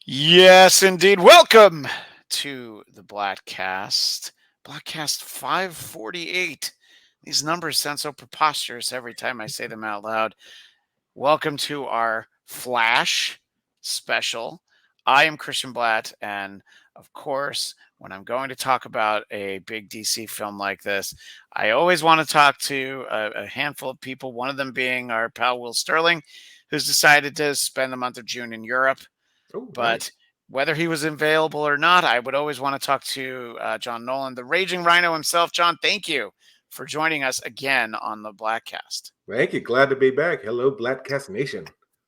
Yes, indeed. Welcome to the Bladtcast. Bladtcast 548. These numbers sound so preposterous every time I say them out loud. Welcome to our Flash special. I am Christian Blatt, and of course, when I'm going to talk about a big DC film like this, I always want to talk to a handful of people, one of them being our pal Will Sterling, who's decided to spend the month of June in Europe. Oh, But nice. whether he was available or not, I would always want to talk to John Nolan, the Raging Rhino himself. John, thank you for joining us again on the Bladtcast. Thank you. Glad to be back. Hello, Bladtcast Nation.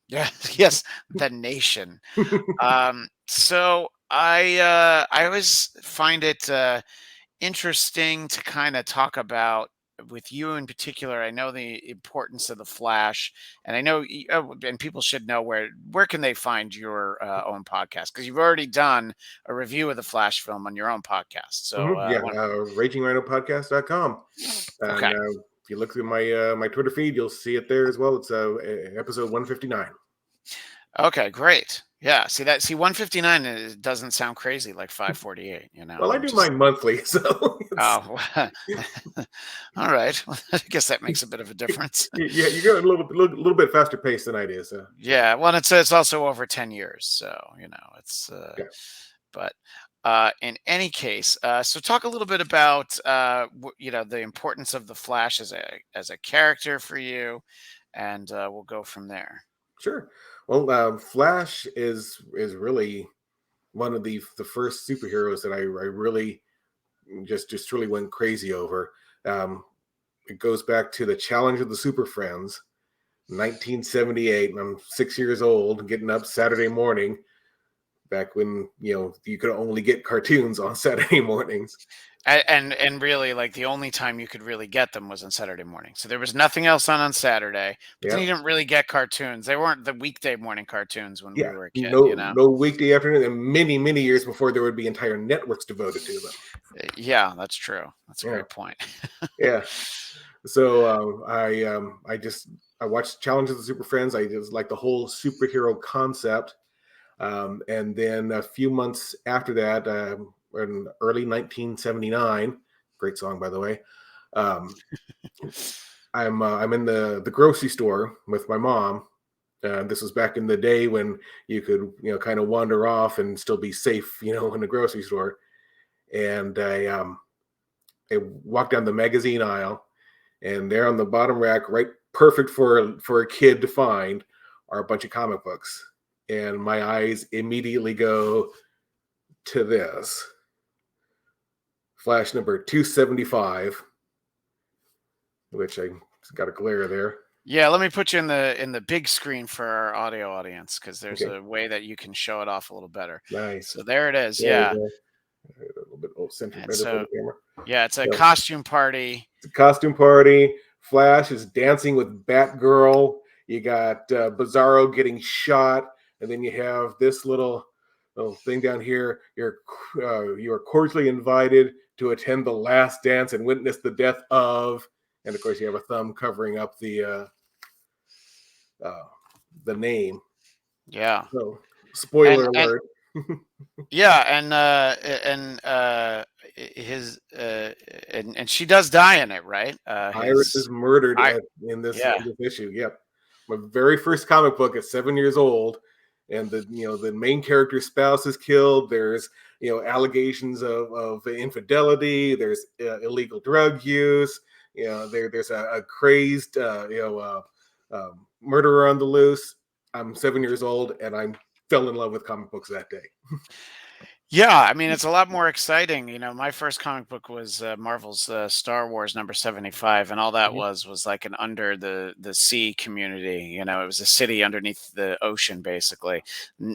Yeah, yes, the nation. So I always find it interesting to kind of talk about with you in particular. I know the importance of the Flash, and I know, and people should know where can they find your own podcast, because you've already done a review of the Flash film on your own podcast. So, Yeah, RagingRhinoPodcast.com. And okay, if you look through my Twitter feed, you'll see it there as well. It's episode 159. okay, great. Yeah, see 159 doesn't sound crazy like 548. Well, I I'm do just mine monthly, so it's, oh, all right. Well, I guess that makes a bit of a difference. yeah, you go a little bit faster pace than I do. So Yeah, well, it's also over 10 years, so it's yeah, but in any case, so talk a little bit about the importance of the Flash as a character for you, and we'll go from there. sure. Well, Flash is really one of the first superheroes that I really just really went crazy over. Um, it goes back to the Challenge of the Super Friends, 1978, and I'm 6 years old, getting up Saturday morning, back when you could only get cartoons on Saturday mornings. And really, like, the only time you could really get them was on Saturday morning. So there was nothing else on Saturday, but then Yeah, you didn't really get cartoons. They weren't the weekday morning cartoons when we yeah, were a kid, you no know? weekday afternoon, and many years before there would be entire networks devoted to them. Yeah, that's true. That's a Yeah, great point. yeah. So I watched Challenge of the Super Friends. I just like the whole superhero concept. And then a few months after that, in early 1979, great song by the way. Um, I'm in the grocery store with my mom. This was back in the day when you could kind of wander off and still be safe, in the grocery store. And I walked down the magazine aisle, and there on the bottom rack, right, perfect for a kid to find, are a bunch of comic books. And my eyes immediately go to this Flash number 275, which I got a glare there. Yeah, let me put you in the big screen for our audio audience, because there's Okay, a way that you can show it off a little better. nice. So there it is. There we Yeah. go. A little bit center And better for so the camera. yeah, it's a So costume party. it's a costume party. Flash is dancing with Batgirl. You got Bizarro getting shot, and then you have this little thing down here. You are cordially invited to attend the last dance and witness the death of. And of course, you have a thumb covering up uh, the name. Yeah. So, And spoiler and alert. yeah, and his and she does die in it, right? Iris His is murdered I in this Yeah. issue. Yep, my very first comic book at 7 years old, and the main character's spouse is killed. There's allegations of infidelity. There's illegal drug use. There's a crazed murderer on the loose. I'm 7 years old, and I fell in love with comic books that day. Yeah, I mean, it's a lot more exciting. My first comic book was Marvel's Star Wars number 75, and all that Mhm. was like an under the sea community. It was a city underneath the ocean, basically.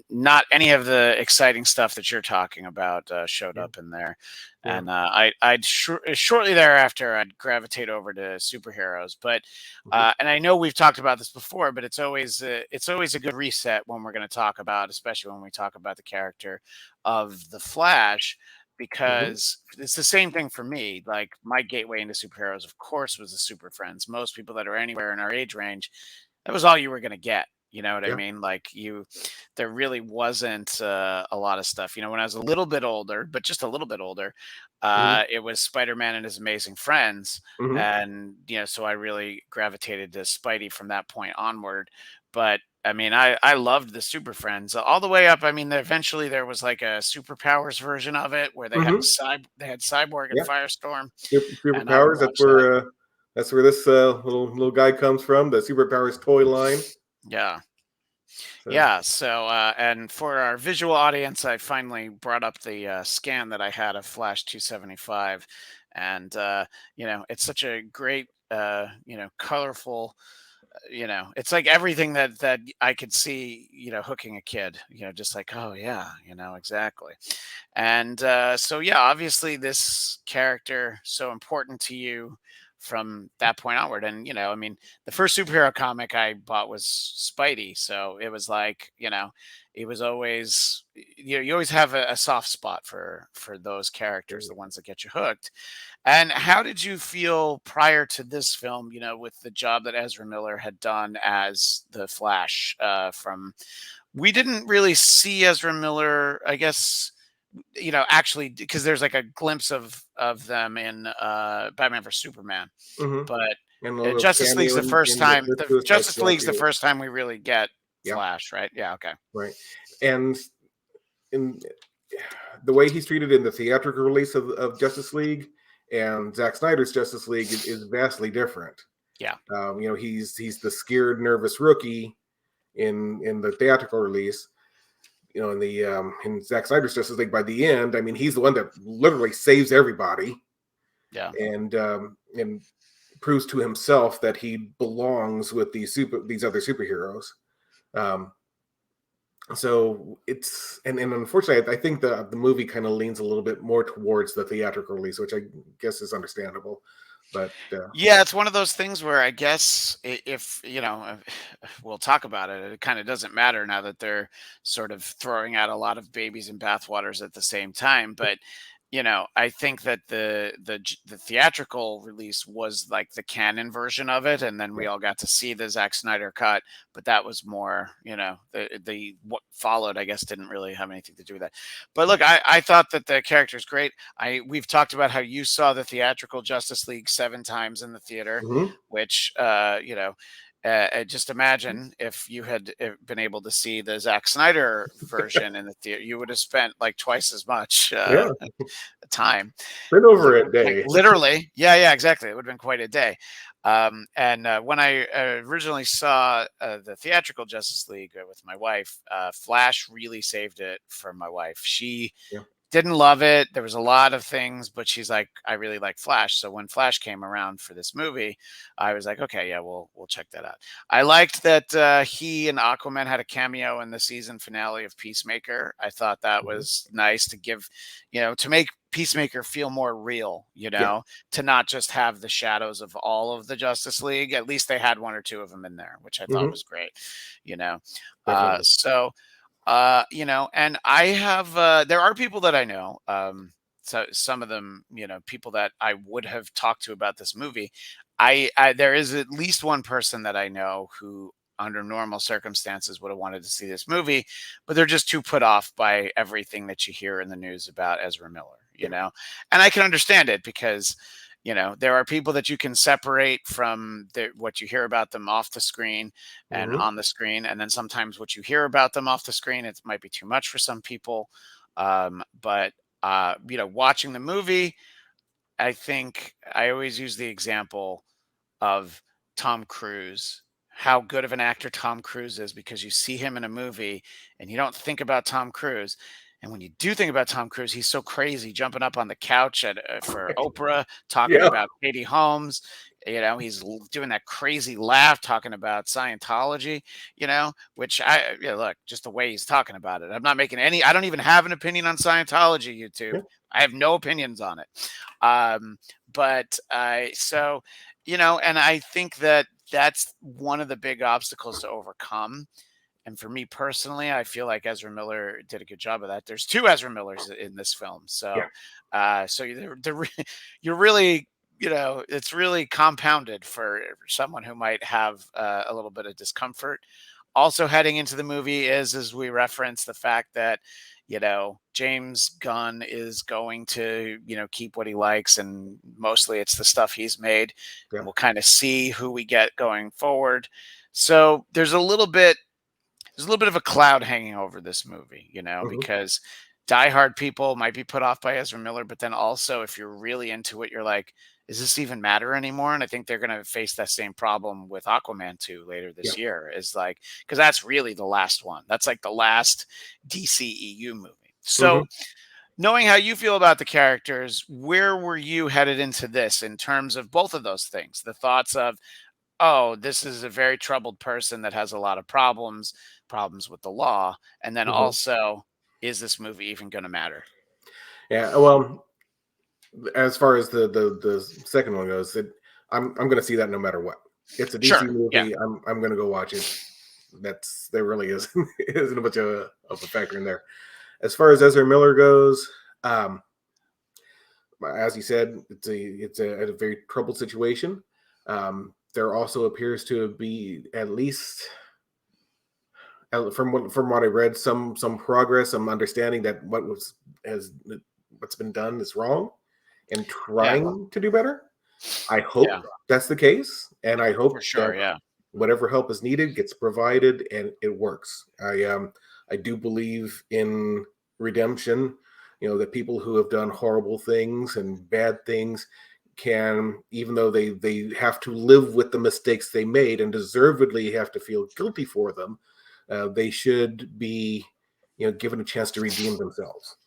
Not any of the exciting stuff that you're talking about showed Yeah, up in there. yeah. And shortly thereafter, I'd gravitate over to superheroes. But Mhm. and I know we've talked about this before, but it's always a good reset when we're going to talk about, especially when we talk about the character of the Flash, Mhm. because it's the same thing for me. Like, my gateway into superheroes, of course, was the Super Friends. Most people that are anywhere in our age range, that was all you were going to get. You know what I Yeah. mean? Like there really wasn't a lot of stuff. When I was a little bit older, but just a little bit older, Mhm. it was Spider-Man and His Amazing Friends, Mhm. and so I really gravitated to Spidey from that point onward. But I mean, I loved the Super Friends all the way up. I mean, eventually there was like a superpowers version of it where Mhm. they had Cyborg and Yeah. Firestorm, and I would Superpowers. watch that. That's where this little guy comes from. The Superpowers toy line. Yeah. So. Yeah, so and for our visual audience, I finally brought up the scan that I had of Flash 275, and it's such a great, colorful, it's like everything that I could see, hooking a kid, just like, oh yeah, exactly. And so, yeah, obviously, this character so important to you from that point onward. And I mean, the first superhero comic I bought was Spidey, so it was like, it was always you always have a soft spot for those characters, the ones that get you hooked. And how did you feel prior to this film? With the job that Ezra Miller had done as the Flash. From We didn't really see Ezra Miller, I guess, actually, because there's like a glimpse of them in Batman vs Superman, Mhm. but And a little Justice League's cameo the first in the time. first The Suicide Justice Squad League's the too. first time we really get Yeah. Flash, right? Yeah. Okay. Right. And in the way he's treated in the theatrical release of Justice League and Zack Snyder's Justice League is vastly different. Yeah. He's the scared, nervous rookie in the theatrical release. In Zack Snyder's Justice League, by the end, I mean, he's the one that literally saves everybody Yeah. and proves to himself that he belongs with these other superheroes. Um, so it's and unfortunately, I think the movie kind of leans a little bit more towards the theatrical release, which I guess is understandable. But Yeah, it's one of those things where I guess if we'll talk about it. It kind of doesn't matter now that they're sort of throwing out a lot of babies in bathwaters at the same time. But I think that the theatrical release was like the canon version of it, and then we yeah. all got to see the Zack Snyder cut. But that was more, the what followed, I guess, didn't really have anything to do with that. But look, I thought that the character's great. We've talked about how you saw the theatrical Justice League 7 times in the theater, Mhm. which just imagine if you had been able to see the Zack Snyder version in the theater, you would have spent like twice as much Yeah, time. been Because it over would a have been day. literally, yeah, exactly. It would have been quite a day. And when I originally saw the theatrical Justice League with my wife, Flash really saved it for my wife. She Yeah. didn't love it. There was a lot of things, but she's like, I really like Flash. So when Flash came around for this movie, I was like, okay, yeah, we'll check that out. I liked that he and Aquaman had a cameo in the season finale of Peacemaker. I thought that Mhm. was nice to give, to make Peacemaker feel more real, Yeah. to not just have the shadows of all of the Justice League. At least they had one or two of them in there, which I thought Mhm. was great, you know. Definitely. So and I have there are people that I know, so some of them, people that I would have talked to about this movie. I There is at least one person that I know who under normal circumstances would have wanted to see this movie, but they're just too put off by everything that you hear in the news about Ezra Miller, Yeah. and I can understand it because there are people that you can separate from what you hear about them off the screen and Mhm. on the screen, and then sometimes what you hear about them off the screen, it might be too much for some people. But watching the movie, I think I always use the example of Tom Cruise, how good of an actor Tom Cruise is, because you see him in a movie and you don't think about Tom Cruise. And when you do think about Tom Cruise, he's so crazy, jumping up on the couch for Oprah, talking Yeah. about Katie Holmes. He's doing that crazy laugh, talking about Scientology. Which look, just the way he's talking about it. I'm not making any. I don't even have an opinion on Scientology. YouTube. Yeah. I have no opinions on it. Um, but so and I think that that's one of the big obstacles to overcome. And for me personally, I feel like Ezra Miller did a good job of that. There's two Ezra Millers in this film, Yeah. so you're really, it's really compounded for someone who might have a little bit of discomfort. also heading into the movie is, as we reference, the fact that, James Gunn is going to, keep what he likes, and mostly it's the stuff he's made. Yeah. And we'll kind of see who we get going forward. So there's a little bit of a cloud hanging over this movie, Hmm. because diehard people might be put off by Ezra Miller, but then also if you're really into it, you're like, does this even matter anymore? And I think they're going to face that same problem with Aquaman 2 later Yeah. this year, is like, because that's really the last one. That's like the last DCEU movie. So, Hmm. knowing how you feel about the characters, where were you headed into this in terms of both of those things? The thoughts of, oh, this is a very troubled person that has a lot of problems with the law. And then Hmm. also, is this movie even going to matter? Yeah. Well, as far as the second one goes, I'm going to see that no matter what. It's a DC Sure. Yeah. movie. I'm going to go watch it. There really is isn't much of a factor in there. As far as Ezra Miller goes, um, as you said, it's a very troubled situation. There also appears to be, at least from what I read, some progress, some understanding that has what's been done is wrong, and Yeah. trying to do better. I Yeah. hope that's the case, and I For hope sure. that Yeah. whatever help is needed gets provided and it works. I do believe in redemption. That people who have done horrible things and bad things can, even though they have to live with the mistakes they made and deservedly have to feel guilty for them, they should be given a chance to redeem themselves.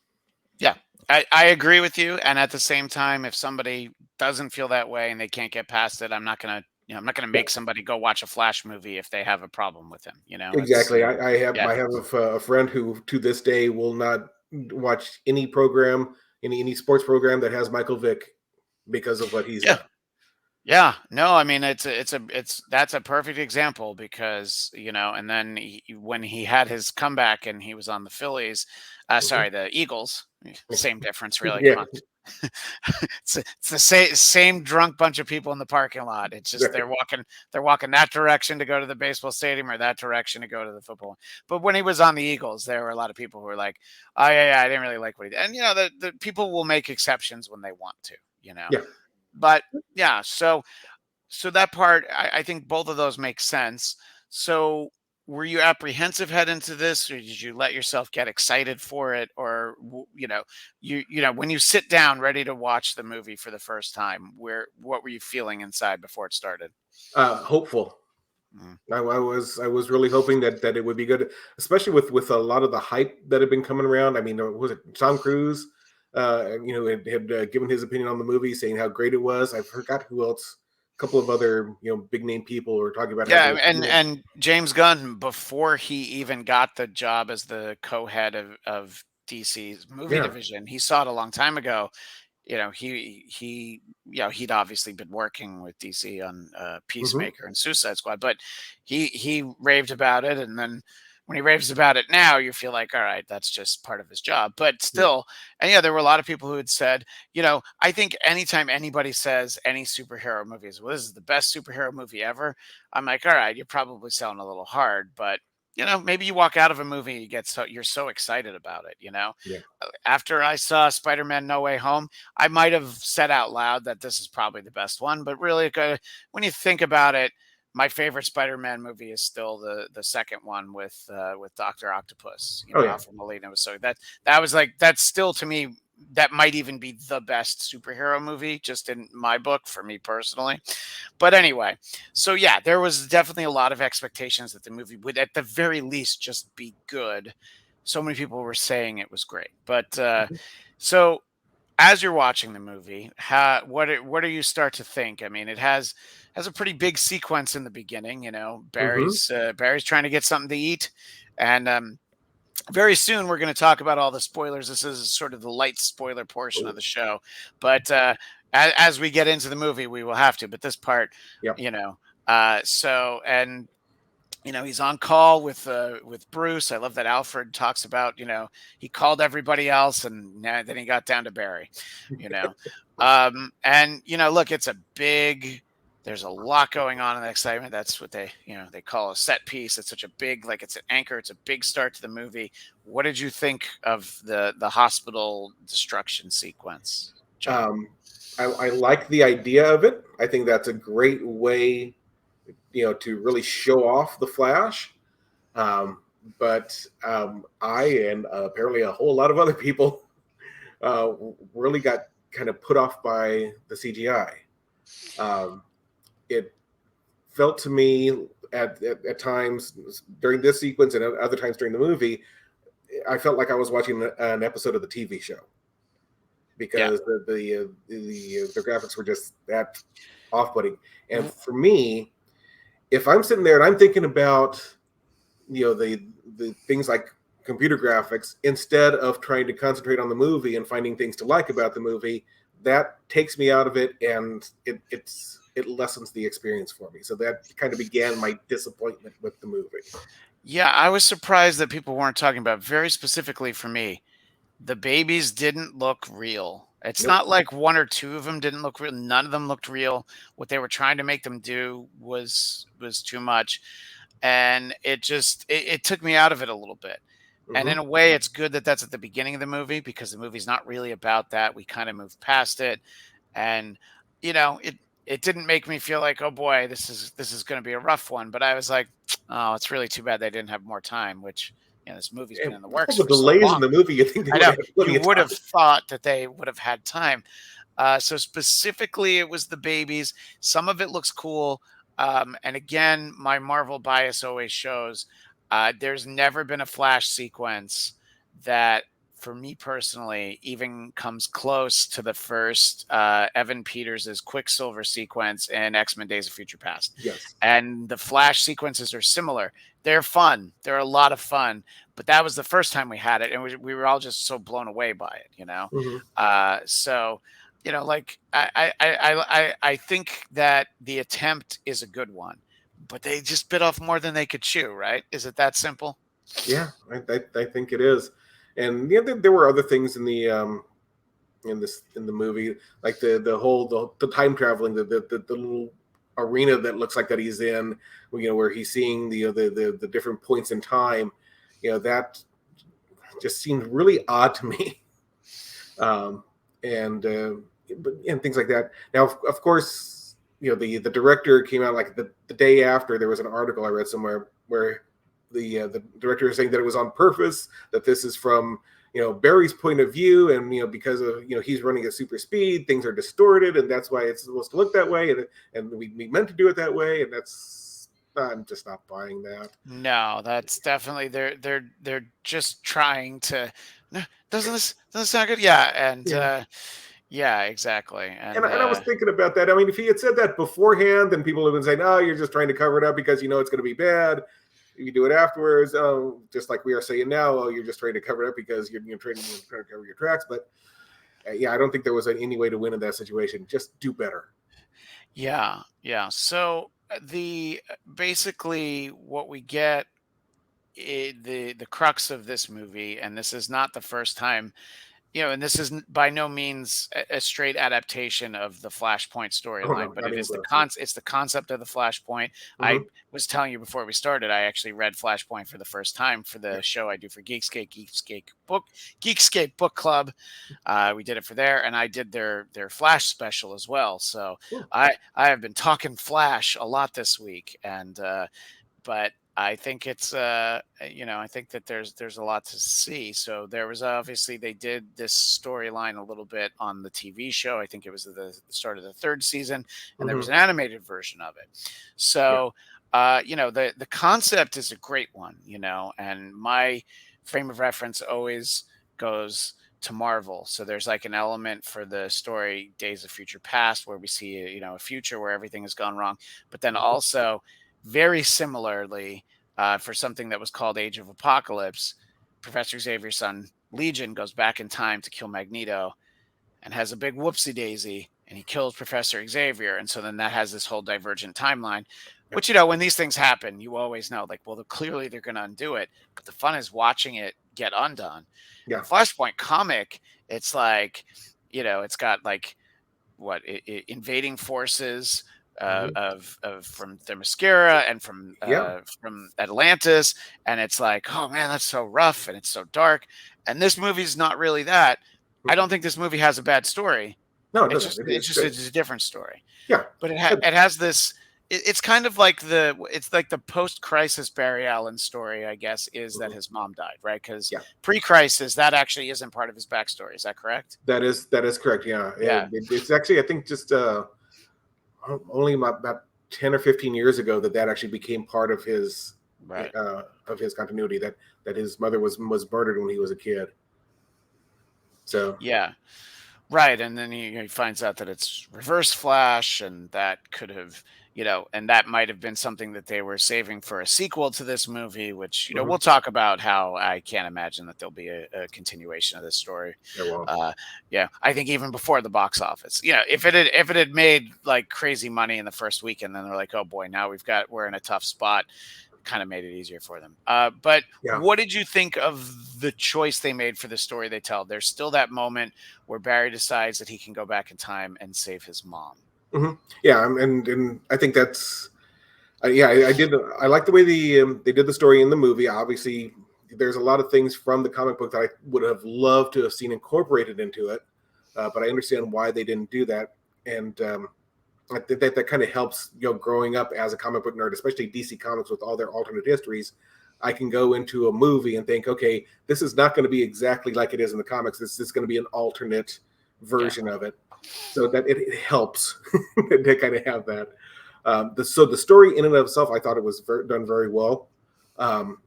Yeah. I agree with you. And at the same time, if somebody doesn't feel that way and they can't get past it, I'm not gonna Yeah, make somebody go watch a Flash movie if they have a problem with him. It's exactly. I yeah. have a friend who to this day will not watch any program, any sports program that has Michael Vick because of what he's Yeah. done. Yeah, no, I mean that's a perfect example because and then when he had his comeback and he was on the Phillies, Mhm. sorry, the Eagles, same difference, really. Come Yeah, on, it's the same drunk bunch of people in the parking lot. It's just right. they're walking that direction to go to the baseball stadium or that direction to go to the football. But when he was on the Eagles, there were a lot of people who were like, oh yeah, I didn't really like what he did, and the people will make exceptions when they want to, Yeah. but yeah, so that part, I think both of those make sense. So were you apprehensive head into this, or did you let yourself get excited for it, or when you sit down ready to watch the movie for the first time, what were you feeling inside before it started? Hopeful. Mm. I was really hoping that it would be good, especially with a lot of the hype that had been coming around. I mean, was it Tom Cruise? Had given his opinion on the movie, saying how great it was. I forgot who else. A couple of other big name people were talking about how Yeah, great. and James Gunn, before he even got the job as the co-head of DC's movie Yeah. division, he saw it a long time ago. He'd obviously been working with DC on Hmm. Peacemaker and Suicide Squad, but he raved about it, and then when he raves about it now, you feel like, all right, that's just part of his job. But Yeah. still, and yeah, there were a lot of people who had said, I think anytime anybody says any superhero movies, well, this is the best superhero movie ever, I'm like, all right, you're probably selling a little hard, but maybe you walk out of a movie, you're so excited about it. Yeah. After I saw Spider-Man No Way Home, I might have said out loud that this is probably the best one, but really, when you think about it, my favorite Spider-Man movie is still the second one with Doctor Octopus. Oh yeah. Alfred Molina was so that was like that's still to me that might even be the best superhero movie, just in my book for me personally. But anyway, so yeah, there was definitely a lot of expectations that the movie would at the very least just be good. So many people were saying it was great, but Mhm. so as you're watching the movie, what do you start to think? I mean, it has a pretty big sequence in the beginning. Mhm. Barry's trying to get something to eat, and very soon we're going to talk about all the spoilers. This is sort of the light spoiler portion of Oh, the show, but as we get into the movie, we will have to. But this part, yeah. you know, so and he's on call with Bruce. I love that Alfred talks about he called everybody else and then he got down to Barry. You know, and look, it's a big There's a lot going on in the excitement. That's what they call a set piece. It's such a big, like it's an anchor. It's a big start to the movie. What did you think of the hospital destruction sequence, John? Um, I like the idea of it. I think that's a great way, to really show off the Flash. Um, but I and apparently a whole lot of other people uh, really got kind of put off by the CGI. Um, it felt to me at times during this sequence and other times during the movie, I felt like I was watching an episode of the TV show Yeah. because the graphics were just that off-putting. And for me, if I'm sitting there and I'm thinking about the things like computer graphics instead of trying to concentrate on the movie and finding things to like about the movie, that takes me out of it, and it lessens the experience for me. So that kind of began my disappointment with the movie. Yeah, I was surprised that people weren't talking about, very specifically for me, the babies didn't look real. It's Nope. not like one or two of them didn't look real. None of them looked real. What they were trying to make them do was too much. And it took me out of it a little bit. And in Hmm. a way, it's good that that's at the beginning of the movie, because the movie's not really about that. We kind of moved past it, and it didn't make me feel like, oh boy, this is going to be a rough one. But I was like, oh, it's really too bad they didn't have more time. Which, this movie's been And in the with all works the for so delays in long. the movie, you think they I would know, have had you plenty of would time. have thought that they would have had time. So specifically, it was the babies. Some of it looks cool. And again, my Marvel bias always shows. There's never been a Flash sequence that, for me personally, even comes close to the first Evan Peters' Quicksilver sequence in X-Men Days of Future Past. Yes. And the Flash sequences are similar. They're fun. They're a lot of fun. But that was the first time we had it, and we were all just so blown away by it. Hmm. So like I think that the attempt is a good one, but they just bit off more than they could chew, right? Is it that simple? Yeah, I think it is. And yeah, there were other things in the movie, like the time traveling, the little arena that looks like that he's in, where he's seeing the different points in time. That just seemed really odd to me. um, and things like that. Now, of course, the director came out like the day after. There was an article I read somewhere where the director is saying that it was on purpose, that this is from Barry's point of view, and because of he's running at super speed, things are distorted, and that's why it's supposed to look that way, and we meant to do it that way, and that's I'm just not buying that. No, that's definitely they're just trying to. "No, doesn't sound good?" Yeah, and Yeah. yeah, exactly, And I was thinking about that. I mean, if he had said that beforehand, then people would have been saying, "Oh, you're just trying to cover it up because you know it's going to be bad." If you do it afterwards, oh, just like we are saying now, oh, you're just trying to cover it up because you're trying to cover your tracks. But yeah, I don't think there was any way to win in that situation. Just do better. yeah. So the basically what we get, the crux of this movie, and this is not the first time. And this is by no means a straight adaptation of the Flashpoint Oh storyline, no, but not it even is close. Yeah. it's the concept of the Flashpoint. I Mm-hmm. was telling you before we started, I actually read Flashpoint for the first time for Yeah. the show I do for Geekscape Book Club. We did it for there, and I did their Flash special as well. So Cool. I have been talking Flash a lot this week, and but I think it's I think that there's a lot to see. So there was, obviously, they did this storyline a little bit on the TV show. I think it was the start of the third season, and there was Mm-hmm. an animated version of it. Yeah. So the concept is a great one, and my frame of reference always goes to Marvel. So there's like an element for the story Days of Future Past, where we see a future where everything has gone wrong, but then Mm-hmm. also, very similarly, for something that was called Age of Apocalypse, Professor Xavier's son Legion goes back in time to kill Magneto and has a big whoopsie daisy, and he kills Professor Xavier. And so then that has this whole divergent timeline, Yeah. which, when these things happen, you always know, like, well, clearly they're going to undo it. But the fun is watching it get undone. And Yeah. the Flashpoint comic, it's like, it's got like, what, invading forces Mhm. of from Themyscira and Yeah. from Atlantis, and it's like, oh man, that's so rough and it's so dark. And this movie's not really that. I Mhm. don't think this movie has a bad story. No, it It's doesn't. just It's good. it's a different story. Yeah. But Good. it has this. It's kind of like the post crisis Barry Allen story, I guess, is that Mhm. his mom died, right? Because Yeah. pre crisis, that actually isn't part of his backstory. Is that correct? That is correct. Yeah. Yeah. It's actually, I think, just only about 10 or 15 years ago that actually became part Right. of his continuity. That his mother was murdered when he was a kid. So Yeah. Right, and then he finds out that it's Reverse Flash, and that could have, and that might have been something that they were saving for a sequel to this movie, which, mhm. we'll talk about how I can't imagine that there'll be a continuation of this story. Yeah, well, Uh, yeah, I think even before the box office, if it had made like crazy money in the first weekend, then they're like, oh boy, now we're in a tough spot. Kind of made it easier for them. But yeah. what did you think of the choice they made for the story they tell? There's still that moment where Barry decides that he can go back in time and save his mom. Yeah, and I think that's yeah. I did. I like the way they did the story in the movie. Obviously, there's a lot of things from the comic book that I would have loved to have seen incorporated into it, but I understand why they didn't do that. And I think that kind of helps, growing up as a comic book nerd, especially DC Comics with all their alternate histories. I can go into a movie and think, okay, this is not going to be exactly like it is in the comics. This is going to be an alternate Yeah. version of it, so that it helps to kind of have that. So the story in and of itself, I thought it was done very well. Um,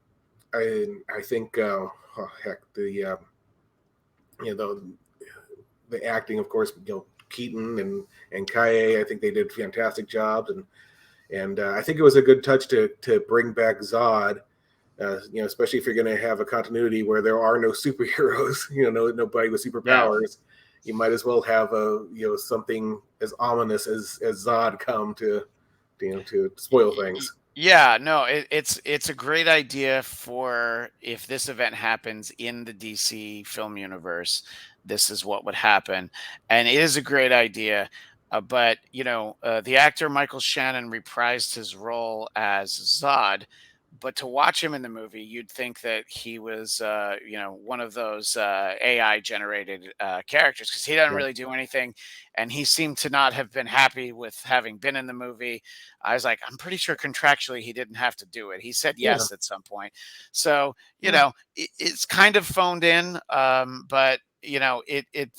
I think, oh, heck, you know the acting, of course, Keaton and Kaye, I think they did fantastic jobs, and I think it was a good touch to bring back Zod. Especially if you're going to have a continuity where there are no superheroes, nobody with Yeah. superpowers, you might as well have something as ominous as Zod come to spoil things. Yeah, no, it's a great idea for if this event happens in the DC film universe, this is what would happen, and it is a great idea. But the actor Michael Shannon reprised his role as Zod, but to watch him in the movie, you'd think that he was, one of those AI generated characters because he doesn't Yeah, really do anything, and he seemed to not have been happy with having been in the movie. I was like, I'm pretty sure contractually he didn't have to do it. He said yeah, yes at some point. So, yeah, it's kind of phoned in, but it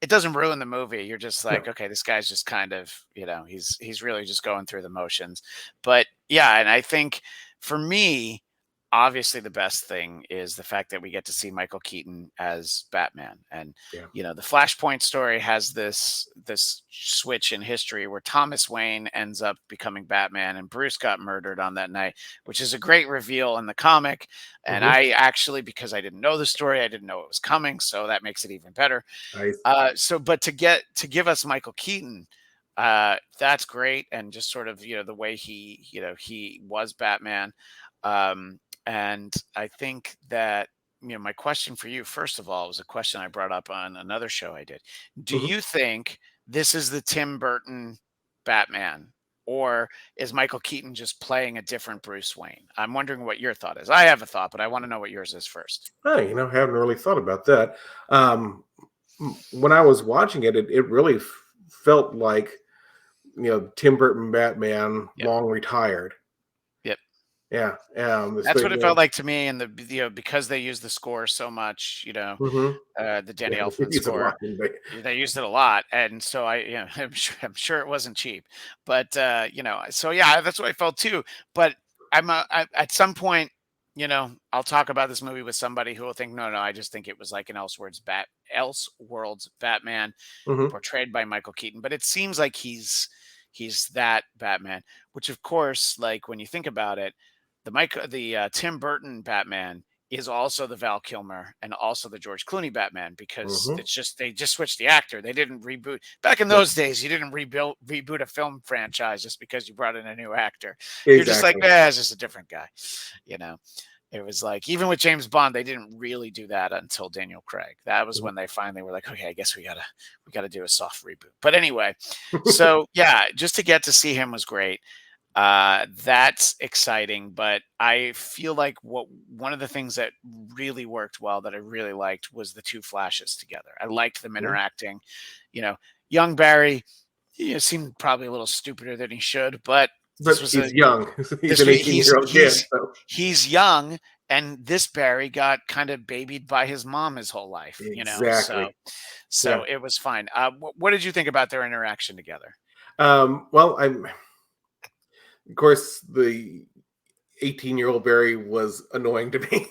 doesn't ruin the movie. You're just like, no, okay, this guy's just kind of, he's really just going through the motions. But yeah, and I think for me, obviously the best thing is the fact that we get to see Michael Keaton as Batman. And yeah, the Flashpoint story has this switch in history where Thomas Wayne ends up becoming Batman and Bruce got murdered on that night, which is a great reveal in the comic. And hmm I actually, because I didn't know the story, I didn't know it was coming, so that makes it even better. I But to give us Michael Keaton, that's great, and just sort of the way he was Batman, and I think that my question for you, first of all, was a question I brought up on another show I did. Do mhm. you think this is the Tim Burton Batman? Or is Michael Keaton just playing a different Bruce Wayne? I'm wondering what your thought is. I have a thought, but I want to know what yours is first. Hey, haven't really thought about that. Um, when I was watching it, it really felt like Tim Burton Batman Yep. long retired. Yep. Yeah, That's what it felt like to me, and because they use the score so much, mhm. the Danny Yeah, Elfman it's a lot. score, they used it a lot, and so I'm sure it wasn't cheap, but so yeah, that's what I felt too. But at some point, I'll talk about this movie with somebody who will think, no, no, I just think it was like an Elseworlds Batman Mhm, portrayed by Michael Keaton, but it seems like he's that Batman, which of course, like when you think about it, the Tim Burton Batman is also the Val Kilmer and also the George Clooney Batman because mhm. they just switched the actor. They didn't reboot. Back in Yep, those days, you didn't reboot a film franchise just because you brought in a new actor. You're just like, exactly. it's just a different guy, you know. It was like, even with James Bond, they didn't really do that until Daniel Craig. That was Mhm. when they finally were like, okay, I guess we gotta do a soft reboot. But anyway, so yeah, just to get to see him was great. That's exciting, but I feel like what one of the things that really worked well that I really liked was the two Flashes together. I liked them Mhm. interacting. You know, young Barry, seemed probably a little stupider than he should, but this But was he's a young. He's this an was 18-year-old kid. So he's young, and this Barry got kind of babied by his mom his whole life, exactly. Yeah. so it was fine. What did you think about their interaction together? Well, of course the 18-year-old Barry was annoying to me.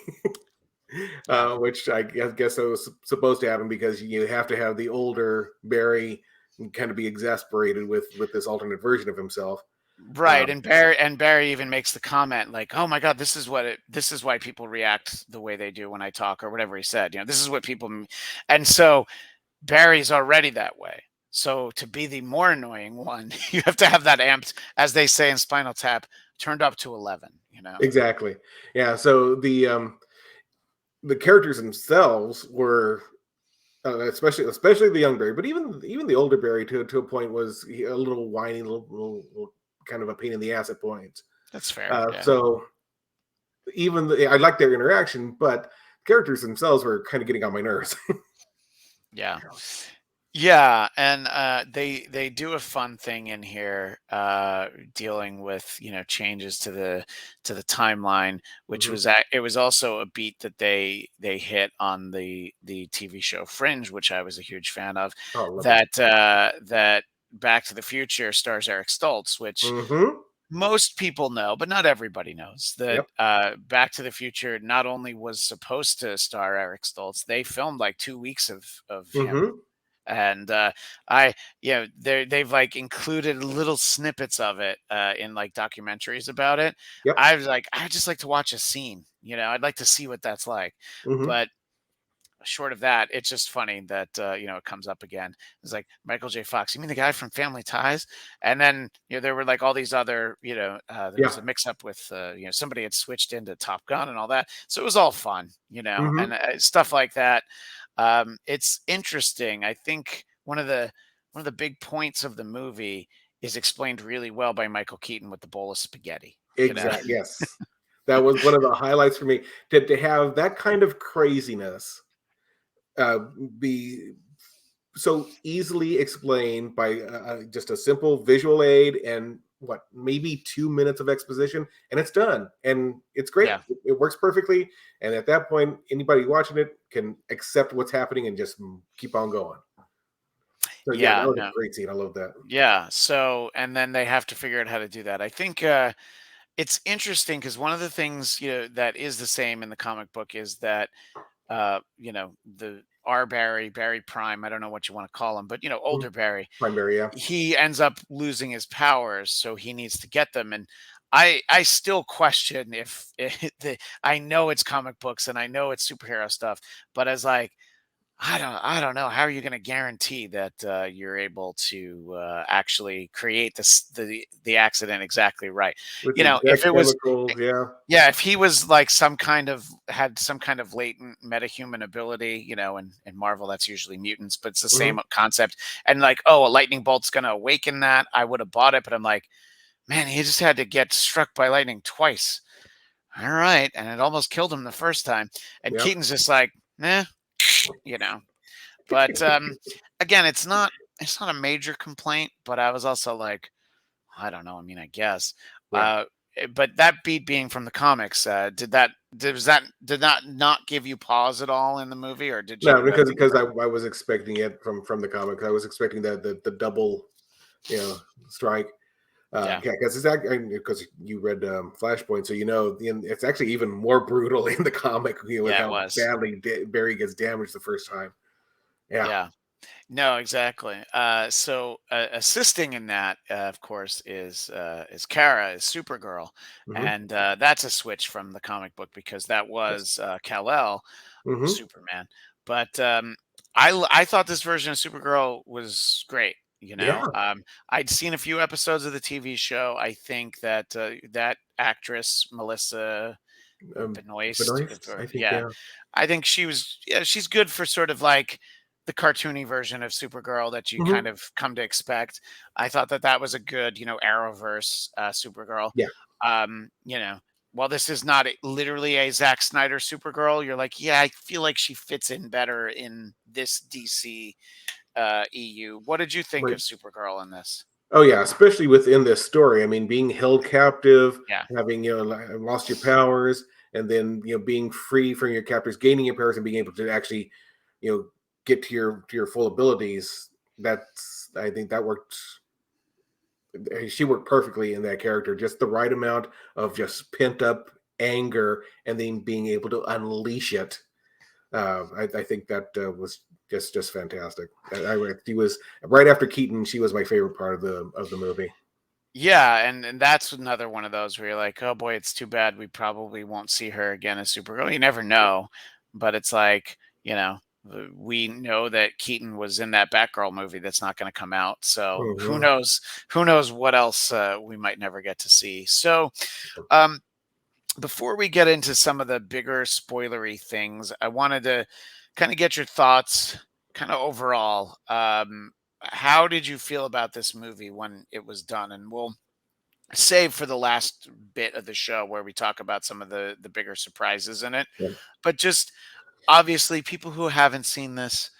Yeah. Which I guess it was supposed to happen because you have to have the older Barry kind of be exasperated with this alternate version of himself. Right, Um, and Barry even makes the comment like, "Oh my God, this is why people react the way they do when I talk," or whatever he said. This is what and so Barry's already that way. So to be the more annoying one, you have to have that amped, as they say in Spinal Tap, turned up to 11. exactly. Yeah. So the characters themselves were especially the young Barry, but even the older Barry to a point was a little whiny, little kind of a pain in the ass at points. That's fair. Yeah. So I like their interaction, but characters themselves were kind of getting on my nerves. Yeah. Yeah, and they do a fun thing in here, dealing with changes to the timeline, which Hmm. it was also a beat that they hit on the TV show Fringe, which I was a huge fan of. Oh, I love it. That Back to the Future stars Eric Stoltz, which Hmm. most people know, but not everybody knows that Yep. Back to the Future not only was supposed to star Eric Stoltz, they filmed like 2 weeks of him, Hmm. and they've like included little snippets of it in like documentaries about it. Yep. I was like, I just like to watch a scene. I'd like to see what that's like. Hmm. But short of that, it's just funny that it comes up again. It's like Michael J. Fox. You mean the guy from Family Ties? And then there were like all these other there Yeah. was a mix up with somebody had switched into Top Gun and all that, so it was all fun, Hmm. and stuff like that. It's interesting. I think one of the big points of the movie is explained really well by Michael Keaton with the bowl of spaghetti. Exactly. Yes. That was one of the highlights for me to have that kind of craziness uh, be so easily explained by just a simple visual aid and what maybe 2 minutes of exposition, and it's done, and it's great. Yeah. It works perfectly, and at that point, anybody watching it can accept what's happening and just keep on going. So yeah, that Yeah. was a No. great scene. I love that. Yeah. So, and then they have to figure out how to do that. I think it's interesting because one of the things that is the same in the comic book is that the R Barry Prime. I don't know what you want to call him, but Mhm. older Barry. Primary, yeah. He ends up losing his powers, so he needs to get them. And I still question if I know it's comic books and I know it's superhero stuff, but as like I don't know. How are you going to guarantee that you're able to actually create the accident exactly right? With the If exact it was, chemicals, yeah. yeah, if he was like had some kind of latent metahuman ability, in Marvel that's usually mutants, but it's the Hmm. same concept. And like, oh, a lightning bolt's going to awaken that, I would have bought it. But I'm like, man, he just had to get struck by lightning twice. All right, and it almost killed him the first time. And Yep. Keaton's just like, eh, you know. But again, it's not a major complaint, but I was also like, I don't know. I mean, I guess. Yeah. But that beat being from the comics, did that not give you pause at all in the movie, or did No, you because think about it? I was expecting it from the comics. I was expecting the double, strike. Yeah, Yeah, because it's actually because you read Flashpoint, so it's actually even more brutal in the comic. With yeah, it how was. badly Barry gets damaged the first time. Yeah. Yeah. No, exactly. So assisting in that, of course, is Kara, is Supergirl, Hmm. and that's a switch from the comic book because that Yes. was Kal-El, Hmm. Superman. But I thought this version of Supergirl was great. Yeah. I'd seen a few episodes of the TV show. I think that that actress Melissa. Benoist, Benoist, I think, yeah. yeah. I think she's good for sort of like the cartoony version of Supergirl that you kind Mhm. of come to expect. I thought that that was a good, Arrowverse Supergirl. Yeah. You know, while this is not literally a Zack Snyder Supergirl, you're like, yeah, I feel like she fits in better in this DC EU. What did you think Right. of Supergirl in this? Oh yeah, especially within this story. I mean, being held captive, Yeah, having lost your powers, and then being free from your captors, gaining your powers, and being able to actually you know get to your full abilities. That's I think that worked. She worked perfectly in that character. Just the right amount of just pent up anger, and then being able to unleash it. I think that was just fantastic. She was right after Keaton. She was my favorite part of the movie. yeah, and that's another one of those where you're like, oh boy, it's too bad we probably won't see her again as Supergirl. You never know, but it's like, we know that Keaton was in that Batgirl movie that's not going to come out. So who Mhm. knows? Who knows what else we might never get to see? So, um, before we get into some of the bigger spoilery things, I wanted to kind of get your thoughts, kind of overall. How did you feel about this movie when it was done? And we'll save for the last bit of the show where we talk about some of the bigger surprises in it. Yeah. But just obviously, people who haven't seen this,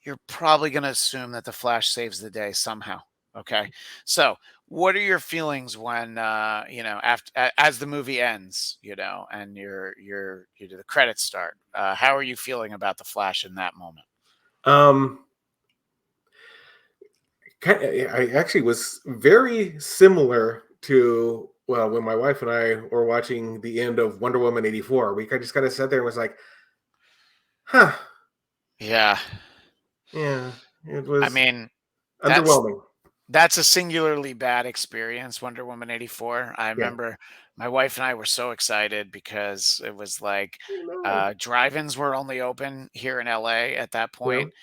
you're probably going to assume that the Flash saves the day somehow. Okay, so what are your feelings when after as the movie ends, and the credits start? How are you feeling about the Flash in that moment? Um, I actually was very similar to well when my wife and I were watching the end of Wonder Woman 84. We just kind of sat there and was like, huh, Yeah, yeah, it I was mean that's underwhelming. That's a singularly bad experience, Wonder Woman 84. I Yeah, remember my wife and I were so excited because it was like no, drive-ins were only open here in LA at that yeah, point,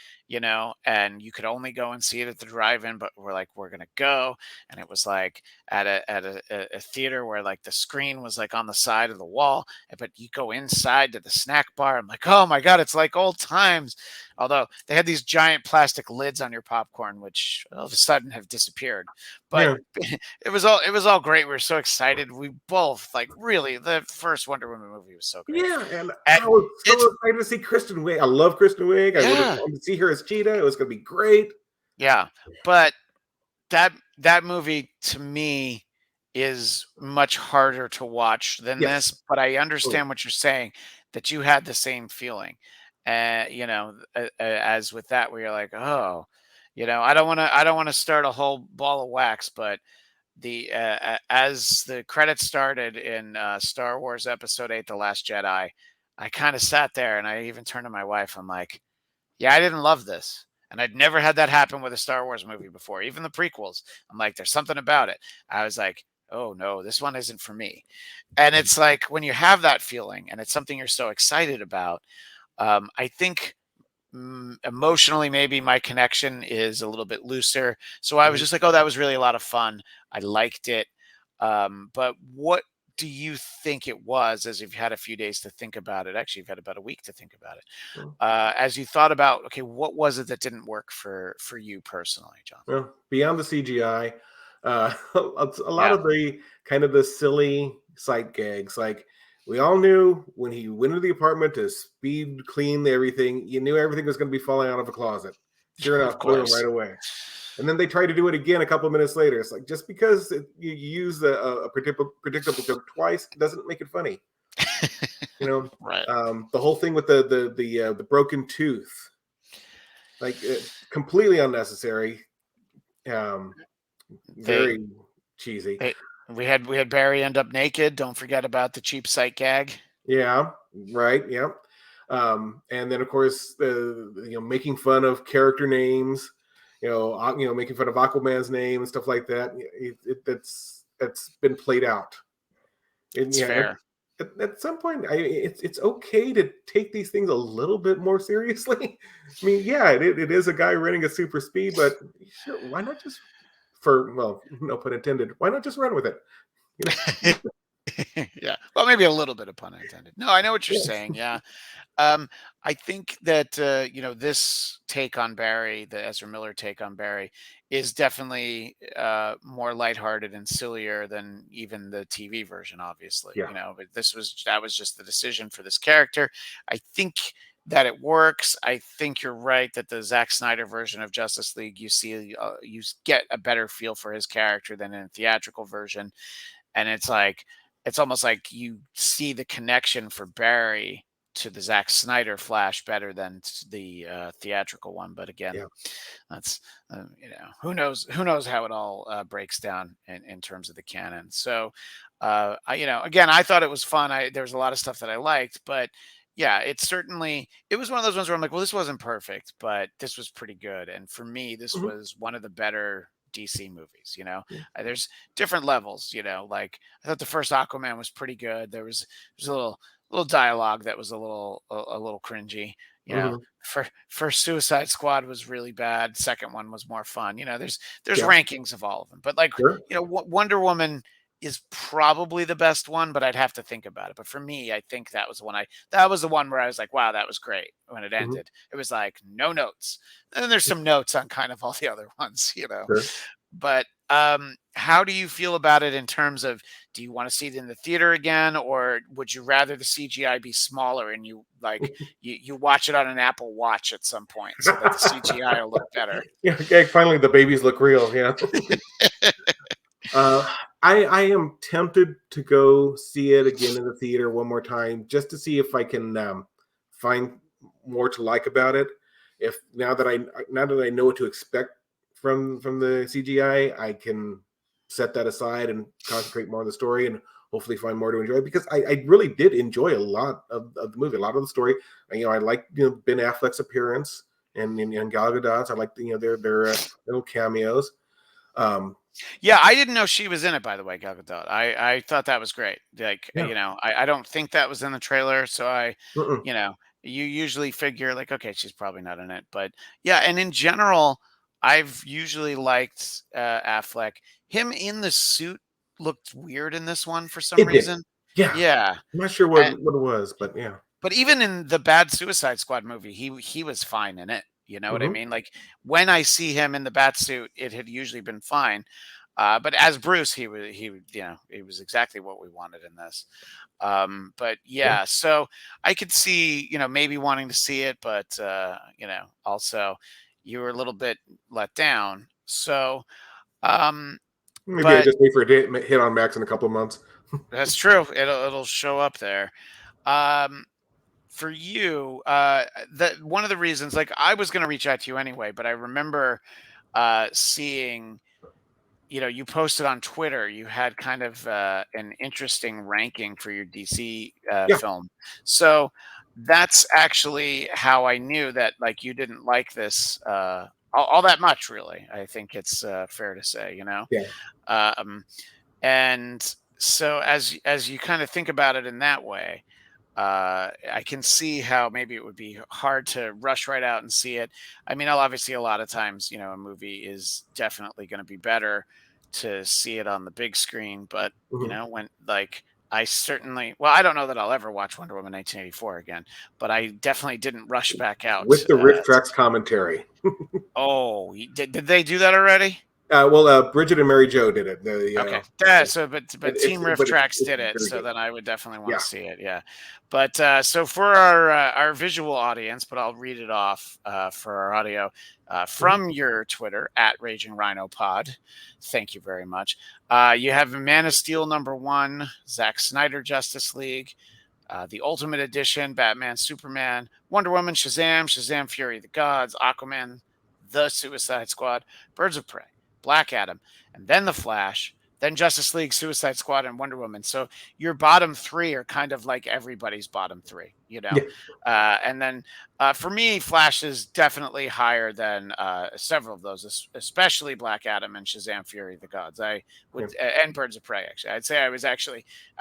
and you could only go and see it at the drive-in, but we're like, we're gonna go. And it was like at a theater where like the screen was like on the side of the wall, but you go inside to the snack bar. I'm like, oh my God, it's like old times. Although they had these giant plastic lids on your popcorn, which all of a sudden have disappeared. But yeah, it was all great. We were so excited. We both like really the first Wonder Woman movie was so great. yeah. And And I was it's so excited to see Kristen Wiig. I love Kristen Wiig. I would have yeah, wanted to see her as Cheetah. It was going to be great. yeah. But that movie to me is much harder to watch than Yes. this, but I Oh, understand what you're saying, that you had the same feeling. As with that where you're like, "Oh, I don't want to start a whole ball of wax," but as the credits started in Star Wars Episode 8 The Last Jedi, I kind of sat there and I even turned to my wife. I'm like, yeah, I didn't love this. And I'd never had that happen with a Star Wars movie before, even the prequels. I'm like, there's something about it. I was like, oh no, this one isn't for me. And it's like when you have that feeling and it's something you're so excited about, I think emotionally, maybe my connection is a little bit looser. So I was mhm. just like, oh, that was really a lot of fun. I liked it. But what do you think it was as you've had a few days to think about it? Actually, you've had about a week to think about it. As you thought about, okay, what was it that didn't work for you personally, John? Well, beyond the CGI, a lot Yeah, of the kind of the silly sight gags. Like we all knew when he went into the apartment to speed clean everything, you knew everything was going to be falling out of a closet. Sure of enough, boom, right course. away. And then they tried to do it again a couple of minutes later. It's like just because you use a predictable joke twice doesn't make it funny. You know, Right. the whole thing with the broken tooth, like completely unnecessary. Um, They very cheesy. they we had Barry end up naked. Don't forget about the cheap sight gag. Yeah, right. Yeah. And then of course making fun of character names, making fun of Aquaman's name and stuff like that. That's been played out. And It's yeah, fair. at some point, it's okay to take these things a little bit more seriously. I mean, yeah, it is a guy running a super speed, but sure, why not just for well, no pun intended, why not just run with it? You know? Yeah. Well, maybe a little bit of pun intended. No, I know what you're Yeah. saying. Yeah. Um, I think that this take on Barry, the Ezra Miller take on Barry, is definitely more lighthearted and sillier than even the TV version. Obviously, Yeah. but that was just the decision for this character. I think that it works. I think you're right that the Zack Snyder version of Justice League, you get a better feel for his character than in a theatrical version, and it's almost like you see the connection for Barry to the Zack Snyder Flash better than the theatrical one. But again, Yeah. that's who knows how it all breaks down in terms of the canon. So again, I thought it was fun. There was a lot of stuff that I liked, but yeah, it was one of those ones where I'm like, well, this wasn't perfect, but this was pretty good. And for me, this Mhm. was one of the better DC movies. Yeah. There's different levels. Like I thought the first Aquaman was pretty good. There's a little dialogue that was a little cringy. You know, Mhm. first Suicide Squad was really bad. Second one was more fun. There's Yeah. rankings of all of them, but like Sure. Wonder Woman is probably the best one, but I'd have to think about it. But for me, I think that was the one where I was like, wow, that was great when it Mhm. ended. It was like no notes. And then there's some notes on kind of all the other ones. Sure. But how do you feel about it in terms of, do you want to see it in the theater again, or would you rather the CGI be smaller and you watch it on an Apple Watch at some point so that the CGI will look better? Yeah. Okay. Finally, the babies look real. Yeah. Uh, I am tempted to go see it again in the theater one more time just to see if I can find more to like about it. If now that I know what to expect from the CGI, I can set that aside and concentrate more on the story and hopefully find more to enjoy because I really did enjoy a lot of the movie, a lot of the story. I like Ben Affleck's appearance and Gal Gadot's. I like their little cameos. Um, Yeah, I didn't know she was in it, by the way, Gal Gadot. I thought that was great. Like, yeah. I don't think that was in the trailer, so Mm-mm. you usually figure like, okay, she's probably not in it, but yeah. And in general, I've usually liked Affleck. Him in the suit looked weird in this one for some It did. reason. Yeah. Yeah, I'm not sure what and what it was, but yeah. but even in the bad Suicide Squad movie, he was fine in it. You know what I Mhm. mean? Like when I see him in the bat suit, it had usually been fine. But as Bruce, he was exactly what we wanted in this. But Yeah. yeah, so I could see maybe wanting to see it, but also you were a little bit let down. So, um, Maybe I but just wait for it to hit on Max in a couple of months. that's true. It'll show up there. Um, for you, that one of the reasons, like I was going to reach out to you anyway, but I remember seeing, you posted on Twitter, you had kind of an interesting ranking for your DC Yeah. film. So that's actually how I knew that, like, you didn't like this all that much, really. I think it's fair to say. Yeah. Um, and so as you kind of think about it in that way, I can see how maybe it would be hard to rush right out and see it. I mean, obviously, a lot of times, a movie is definitely going to be better to see it on the big screen. But, Mhm. when like well, I don't know that I'll ever watch Wonder Woman 1984 again, but I definitely didn't rush back out. With the Riff Tracks commentary. Oh, did they do that already? Bridget and Mary Jo did it. Okay. Yeah, so but It's Team Riff but Tracks it's did it, very so good. then I would definitely want Yeah. to see it. Yeah. But so for our visual audience, but I'll read it off for our audio Mhm. from your Twitter at Raging Rhino Pod. Thank you very much. You have Man of Steel #1, Zack Snyder Justice League, the Ultimate Edition, Batman, Superman, Wonder Woman, Shazam, Shazam Fury of the Gods, Aquaman, The Suicide Squad, Birds of Prey, Black Adam, and then The Flash, then Justice League, Suicide Squad, and Wonder Woman. So your bottom three are kind of like everybody's bottom three. Yeah. And then for me, Flash is definitely higher than several of those, especially Black Adam and Shazam Fury of the Gods. I Yeah. would, and Birds of Prey, actually. I'd say I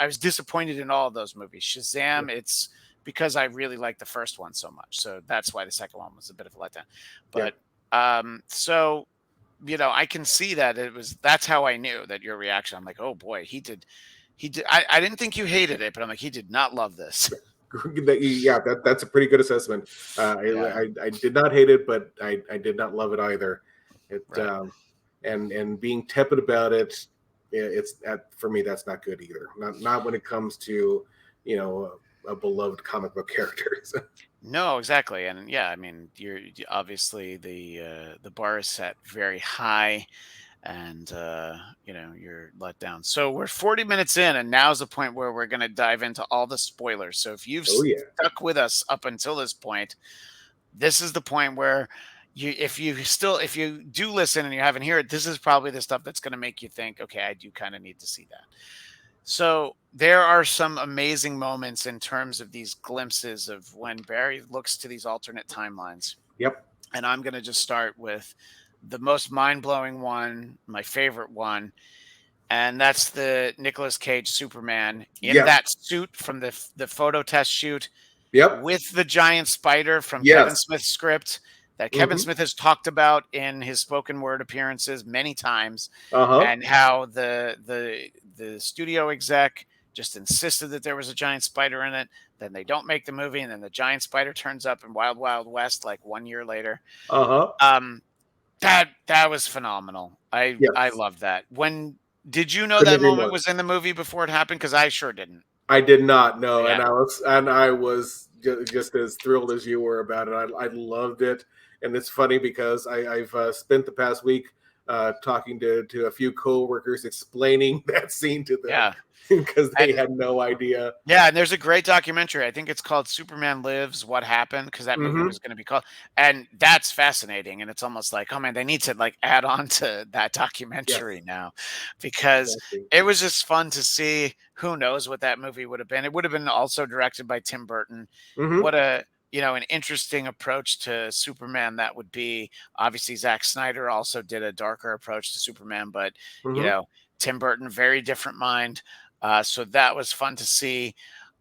was disappointed in all of those movies. Yeah. Shazam, it's because I really liked the first one so much. So that's why the second one was a bit of a letdown. Yeah. But so I can see that that's how I knew that your reaction. I'm like, oh boy, He did. I didn't think you hated it, but I'm like, he did not love this. Yeah, that's a pretty good assessment. Yeah, I did not hate it, but I did not love it either. It right. and being tepid about it, it's for me that's not good either. Not when it comes to a beloved comic book character. So, No, exactly, and yeah, I mean, obviously the bar is set very high, and you're let down. So we're 40 minutes in, and now's the point where we're going to dive into all the spoilers. So if you've oh yeah, stuck with us up until this point, this is the point where if you do listen and you haven't heard it, this is probably the stuff that's going to make you think, okay, I do kind of need to see that. So there are some amazing moments in terms of these glimpses of when Barry looks to these alternate timelines. yep, And I'm going to just start with the most mind-blowing one, my favorite one, and that's the Nicolas Cage Superman in yep, that suit from the photo test shoot yep, with the giant spider from Kevin yes, Smith's script that Kevin mm-hmm. Smith has talked about in his spoken word appearances many times, Uh-huh, and how the studio exec just insisted that there was a giant spider in it. Then they don't make the movie, and then the giant spider turns up in Wild Wild West like 1 year later. uh-huh, Um, that was phenomenal. I yes, love that. When did you know couldn't that agree moment more. was in the movie before it happened? Because I sure didn't. I did not know, Yeah, and I was just as thrilled as you were about it. I loved it, and it's funny because I've spent the past week talking to a few coworkers explaining that scene to them yeah, because they and had no idea. yeah, and there's a great documentary. I think it's called Superman Lives: What Happened, because that movie Mm-hmm. was going to be called, and that's fascinating. And it's almost like, oh man, they need to like add on to that documentary Yes, now, because exactly. it was just fun to see. Who knows what that movie would have been? It would have been also directed by Tim Burton. Mm-hmm. What a an interesting approach to Superman that would be. Obviously, Zack Snyder also did a darker approach to Superman, but you Mm-hmm. know, Tim Burton, very different mind. So that was fun to see.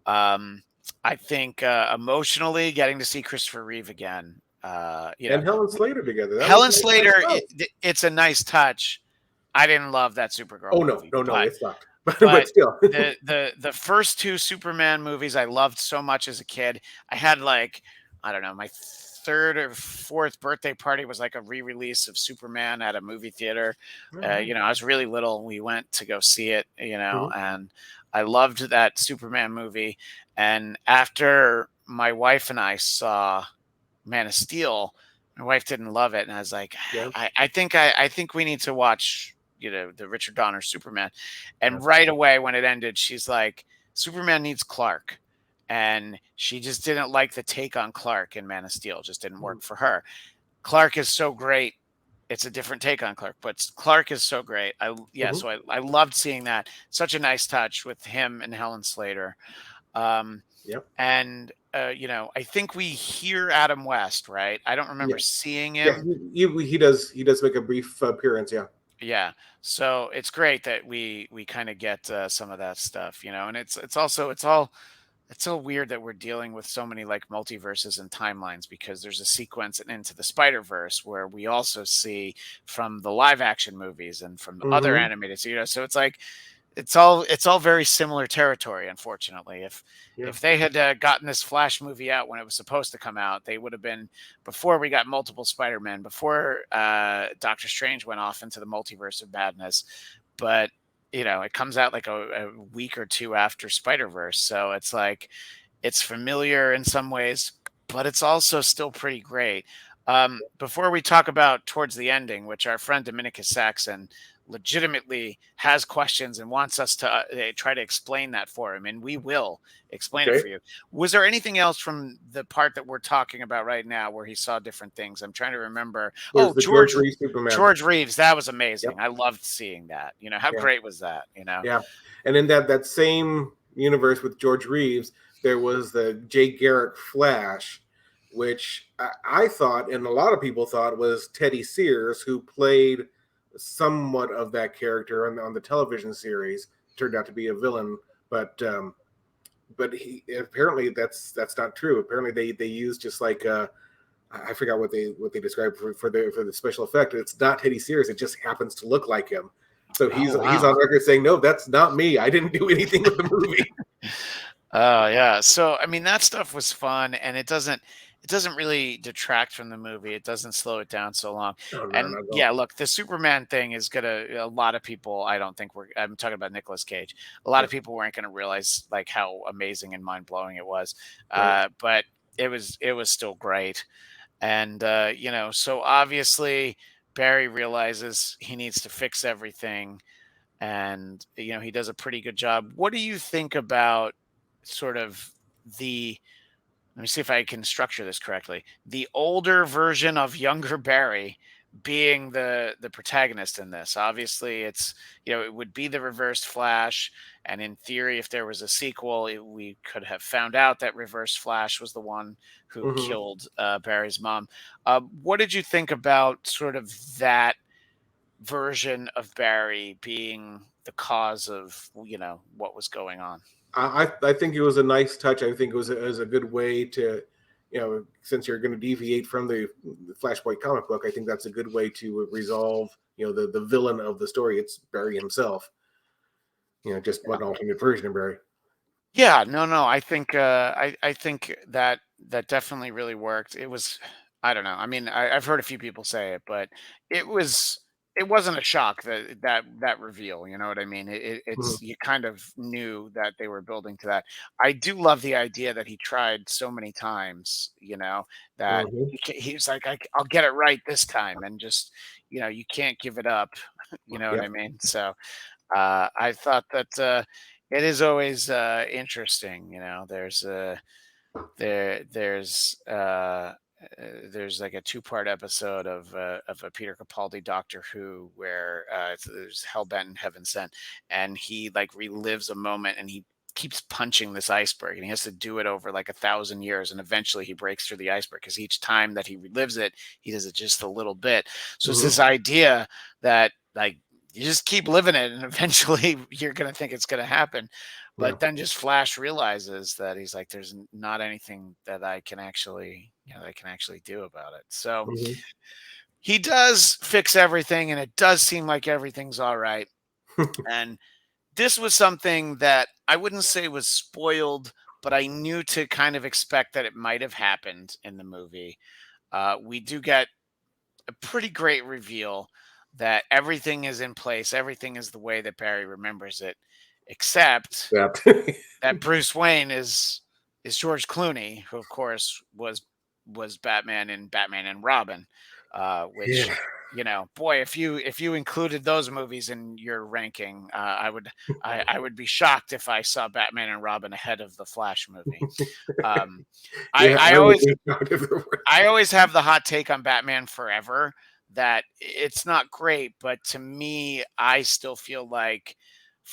Um, I think emotionally, getting to see Christopher Reeve again. And Helen Slater together. That was Helen nice Slater, stuff. it's a nice touch. I didn't love that Supergirl Oh no, movie, no, no, but it sucked, but but still. the first two Superman movies I loved so much as a kid. I had like, I don't know, my third or fourth birthday party was like a re-release of Superman at a movie theater. All right. I was really little. We went to go see it, Mm-hmm. and I loved that Superman movie. And after my wife and I saw Man of Steel, my wife didn't love it, and I was like, Yeah. I think we need to watch the Richard Donner Superman. Yeah. And right away when it ended, she's like, Superman needs Clark, and she just didn't like the take on Clark in Man of Steel. Just didn't Mm-hmm. work for her. Clark is so great. It's a different take on Clark, but Clark is so great. Mm-hmm. So I loved seeing that. Such a nice touch with him and Helen Slater. Um, Yep. and I think we hear Adam West, right? I don't remember Yeah. seeing Yeah. him. He does make a brief appearance. Yeah. Yeah, so it's great that we kind of get some of that stuff, and it's so weird that we're dealing with so many like multiverses and timelines, because there's a sequence in Into the Spider Verse where we also see from the live action movies and from the other Mm-hmm. animated, so it's like it's all very similar territory. Unfortunately, Yeah. if they had gotten this Flash movie out when it was supposed to come out, they would have been before we got multiple Spider-Man, before Doctor Strange went off into the multiverse of madness. But it comes out like a week or two after Spider-Verse, so it's like it's familiar in some ways, but it's also still pretty great. Before we talk about towards the ending, which our friend Dominicus Saxon legitimately has questions and wants us to try to explain that for him, and we will explain it Okay. for you. Was there anything else from the part that we're talking about right now where he saw different things? I'm trying to remember. There's Oh, the George Reeves Superman. George Reeves, that was amazing. Yep. I loved seeing that. How Yeah. great was that? Yeah. And in that same universe with George Reeves, there was the Jay Garrick Flash, which I thought, and a lot of people thought, was Teddy Sears, who played somewhat of that character on the television series. Turned out to be a villain, but he apparently that's not true. Apparently they used just like I forgot what they described for the special effect. It's not Teddy Sears. It just happens to look like him. So Oh he's wow. on record saying, "No, that's not me. I didn't do anything with the movie." Oh yeah. So I mean that stuff was fun and it doesn't really detract from the movie. It doesn't slow it down so long. No, no, And not at yeah, all. look, the Superman thing is gonna a lot of people I don't think I'm talking about Nicolas Cage. A lot Yeah, of people weren't gonna realize like how amazing and mind blowing it was. right. But it was still great. And so obviously Barry realizes he needs to fix everything and he does a pretty good job. What do you think about sort of the let me see if I can structure this correctly. The older version of younger Barry being the protagonist in this. Obviously, it would be the reversed Flash, and in theory, if there was a sequel, we could have found out that Reverse Flash was the one who Hmm. killed Barry's mom. What did you think about sort of that version of Barry being the cause of what was going on? I think it was a nice touch. I think it was a good way to, since you're going to deviate from the Flashpoint comic book, I think that's a good way to resolve, the villain of the story. It's Barry himself. Just one alternate version of Barry. Yeah, no. I think that definitely really worked. It was I don't know. I mean, I've heard a few people say it, but it wasn't a shock that reveal. You know what I mean? Hmm. It's you kind of knew that they were building to that. I do love the idea that he tried so many times. That Hmm. he was like, I'll get it right this time, and just you can't give it up. You know what I Yep. mean? So. I thought that it is always interesting. There's like a two-part episode of a Peter Capaldi Doctor Who where there's Hellbent and Heaven Sent, and he like relives a moment and he keeps punching this iceberg and he has to do it over like 1,000 years and eventually he breaks through the iceberg because each time that he relives it he does it just a little bit. So it's Hmm. this idea that like you just keep living it and eventually you're going to think it's going to happen, Yeah. but then just Flash realizes that he's like there's not anything that I can actually do about it. So Hmm. he does fix everything and it does seem like everything's all right. And this was something that I wouldn't say was spoiled, but I knew to kind of expect that it might have happened in the movie. We do get a pretty great reveal that everything is in place, everything is the way that Barry remembers it, except Yeah. that Bruce Wayne is George Clooney, who of course was Batman in Batman and Robin, which Yeah. boy, if you included those movies in your ranking, I would be shocked if I saw Batman and Robin ahead of the Flash movie. Um, I Yeah. I I would always be shocked if there were. I always have the hot take on Batman Forever that it's not great, but to me, I still feel like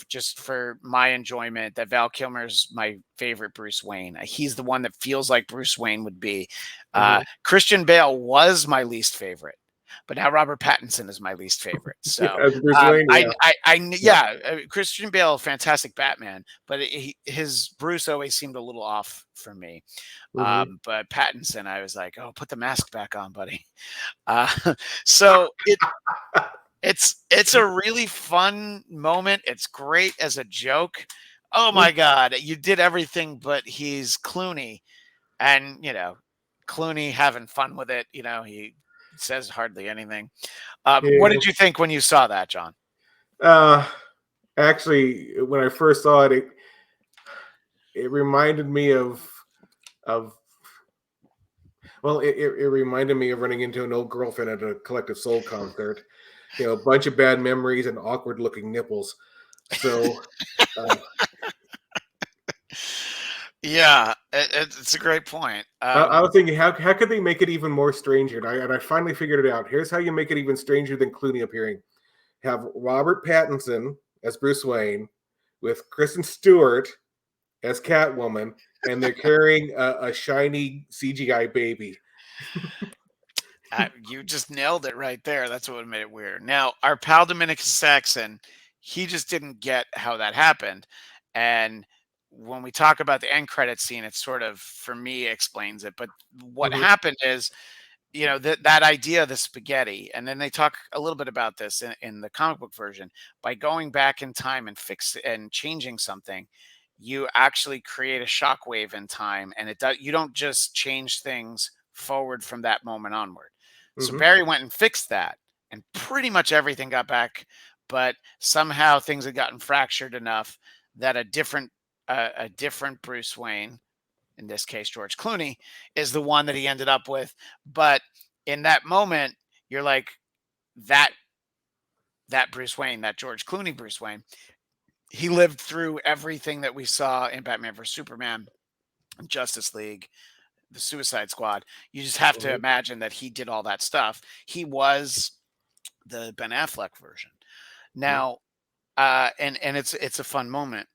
just for my enjoyment that Val Kilmer's my favorite Bruce Wayne. He's the one that feels like Bruce Wayne would be. Mhm. Christian Bale was my least favorite, but now Robert Pattinson is my least favorite. Yeah, So as Bruce Wayne. Yeah. Yep. yeah, Christian Bale, fantastic Batman, but his Bruce always seemed a little off for me. Hmm. But Pattinson, I was like, oh, put the mask back on, buddy. Uh, so it's a really fun moment. It's great as a joke. Oh my god, you did everything, but he's Clooney, and Clooney having fun with it. He says hardly anything. What Yeah. did you think when you saw that, John? Uh, Actually, when I first saw it, it reminded me of well, it reminded me of running into an old girlfriend at a Collective Soul concert. A bunch of bad memories and awkward looking nipples. So, uh, Yeah, it's a great point. I was thinking, how could they make it even more stranger? And I finally figured it out. Here's how you make it even stranger than Clooney appearing: have Robert Pattinson as Bruce Wayne, with Kristen Stewart as Catwoman, and they're carrying a shiny CGI baby. You just nailed it right there. That's what made it weird. Now, our pal Dominic Saxon, he just didn't get how that happened. And when we talk about the end credit scene, it sort of, for me, explains it. But what Hmm. happened is that idea of the spaghetti, and then they talk a little bit about this in the comic book version. By going back in time and changing something, you actually create a shockwave in time, and you don't just change things forward from that moment onward. So Hmm. Barry went and fixed that, and pretty much everything got back, but somehow things had gotten fractured enough that a different Bruce Wayne, in this case George Clooney, is the one that he ended up with. But in that moment, you're like, that that Bruce Wayne, that George Clooney Bruce Wayne, he lived through everything that we saw in Batman vs Superman, Justice League, the Suicide Squad. You just have to Hmm. imagine that he did all that stuff. He was the Ben Affleck version. Yeah. Now, and it's a fun moment.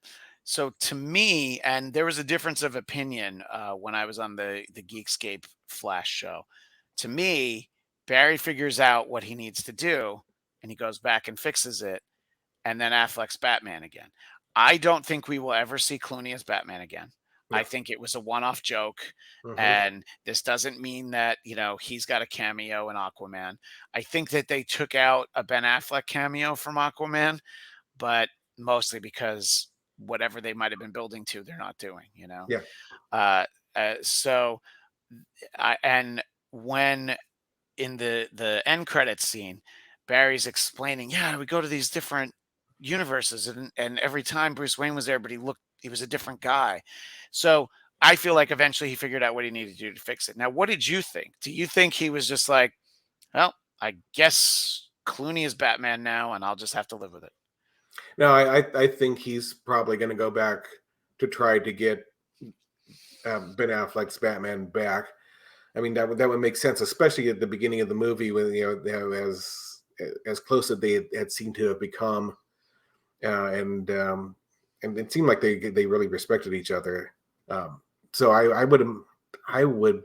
So to me, and there was a difference of opinion when I was on the Geekscape Flash show. To me, Barry figures out what he needs to do, and he goes back and fixes it, and then Affleck's Batman again. I don't think we will ever see Clooney as Batman again. I Yeah. think it was a one-off joke, Hmm. and this doesn't mean that he's got a cameo in Aquaman. I think that they took out a Ben Affleck cameo from Aquaman, but mostly because whatever they might have been building to, they're not doing. Yeah. Uh, so and when in the end credits scene, Barry's explaining, yeah, we go to these different universes, and every time Bruce Wayne was there, but he was a different guy. So I feel like eventually he figured out what he needed to do to fix it. Now, what did you think? Do you think he was just like, well, I guess Clooney is Batman now, and I'll just have to live with it? No, I think he's probably going to go back to try to get Ben Affleck's Batman back. I mean, that would make sense, especially at the beginning of the movie when as close as they had seemed to have become, and it seemed like they really respected each other. Um, so I would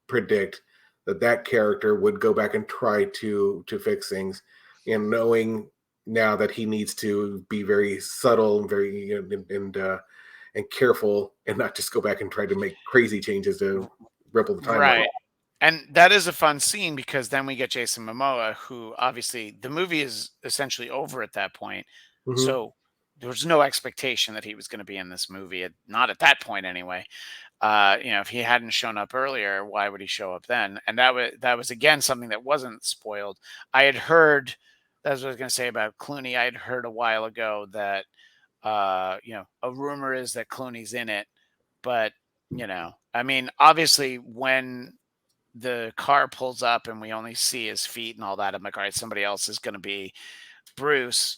predict that character would go back and try to fix things, and knowing now that he needs to be very subtle and very and careful, and not just go back and try to make crazy changes to ripple the timeline. Right. And that is a fun scene because then we get Jason Momoa, who obviously the movie is essentially over at that point. Hmm. So there was no expectation that he was going to be in this movie, not at that point anyway. If he hadn't shown up earlier, why would he show up then? And that was again something that wasn't spoiled. I had heard, that's what I was going to say about Clooney. I had heard a while ago that a rumor is that Clooney's in it, but I mean, obviously when the car pulls up and we only see his feet and all that, I'm like, all right, somebody else is going to be Bruce.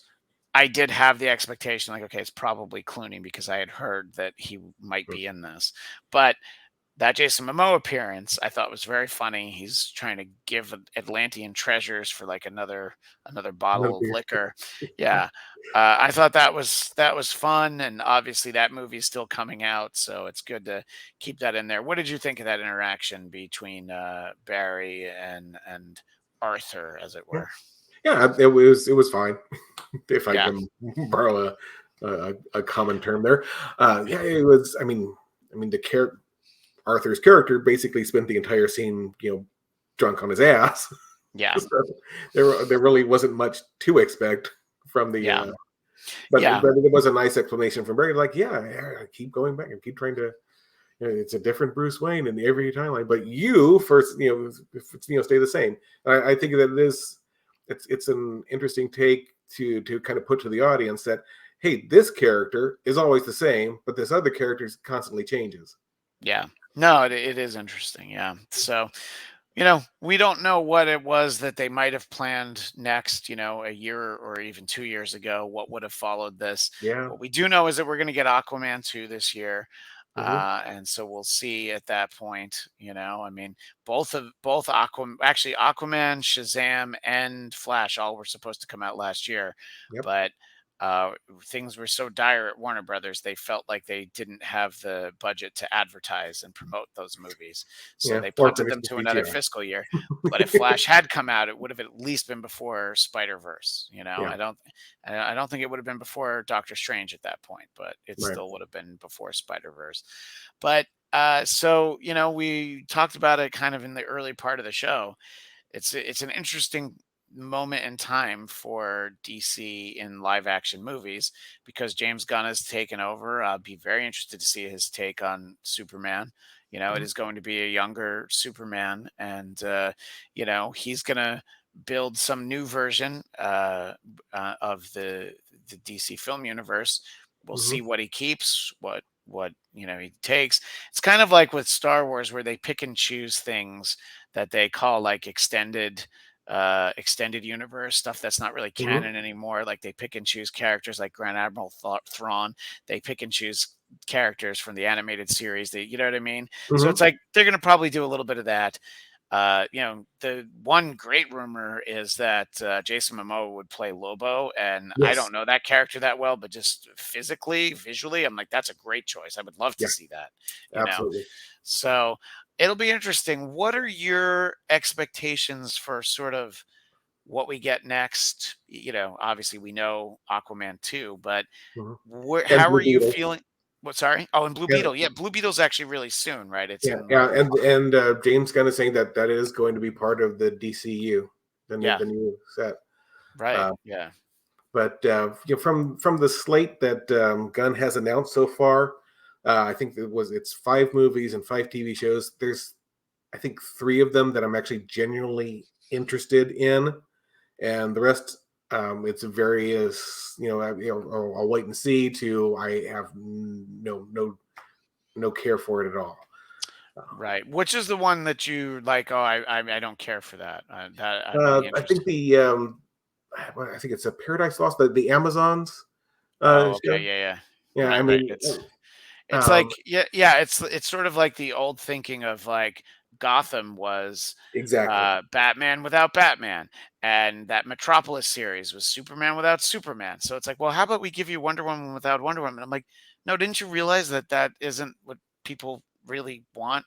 I did have the expectation, like, okay, it's probably Clooney because I had heard that he might be in this. But that Jason Momoa appearance, I thought was very funny. He's trying to give Atlantean treasures for like another bottle of liquor. Yeah, I thought that was fun, and obviously that movie is still coming out, so it's good to keep that in there. What did you think of that interaction between Barry and Arthur, as it Yeah, were? yeah, it was fine, if I Yeah, can borrow a common term there. Yeah, it was. I mean, Arthur's character basically spent the entire scene, drunk on his ass. yeah, So there really wasn't much to expect from the. yeah, But yeah, it was a nice explanation from Barry, like, yeah, keep going back and keep trying to. It's a different Bruce Wayne in every timeline, but you first, stay the same. I think that it's an interesting take to kind of put to the audience that, hey, this character is always the same, but this other character constantly changes. yeah. No, it is interesting. Yeah. So, we don't know what it was that they might have planned next, a year or even 2 years ago, what would have followed this. Yeah. What we do know is that we're going to get Aquaman 2 this year. Hmm. And so we'll see at that point, I mean, both actually Aquaman, Shazam, and Flash all were supposed to come out last year, Yep. but uh, things were so dire at Warner Brothers, they felt like they didn't have the budget to advertise and promote those movies. So Yeah. they Or punted finish them the to another CGI. fiscal year. But if Flash had come out, it would have at least been before Spider Verse. Yeah. I don't think it would have been before Doctor Strange at that point, but it Right. still would have been before Spider Verse. But So we talked about it kind of in the early part of the show. It's an interesting moment in time for DC in live action movies because James Gunn has taken over. I'll be very interested to see his take on Superman. It Mhm. is going to be a younger Superman, and he's gonna build some new version of the DC film universe. We'll Mhm. see what he keeps, what he takes. It's kind of like with Star Wars, where they pick and choose things that they call like extended universe stuff that's not really Mhm. canon anymore. Like they pick and choose characters like Grand Admiral Thrawn. They pick and choose characters from the animated series. You know what I mean? So it's Mhm. like they're going to probably do a little bit of that. The one great rumor is that Jason Momoa would play Lobo, and I Yes. don't know that character that well, but just physically, visually, I'm like, that's a great choice. I would love to Yeah. see that. You know, Absolutely. so it'll be interesting. What are your expectations for sort of what we get next? Obviously we know Aquaman 2, but Mhm. And how are Blue you Beetle. feeling? What, sorry? Oh, and Blue Yeah. Beetle. Yeah, Blue Beetle's actually really soon, right? It's Yeah. in Yeah. like And James Gunn is saying that that is going to be part of the DCU, yeah, the new set. right. Uh, Yeah. but from the slate that Gunn has announced so far, I think it's 5 movies and 5 TV shows. There's I think 3 of them that I'm actually genuinely interested in, and the rest, it's various. I'll wait and see. To I have no care for it at all. Right. Which is the one that you like? Oh, I don't care for that. That I'd be I think interested. I think it's a Paradise Lost, the Amazons Oh, okay. show. Yeah, yeah. Yeah, I Right. mean, It's like um, yeah. It's sort of like the old thinking of like Gotham was exactly. Batman without Batman, and that Metropolis series was Superman without Superman. So it's like, well, how about we give you Wonder Woman without Wonder Woman? I'm like, no, didn't you realize that that isn't what people really want?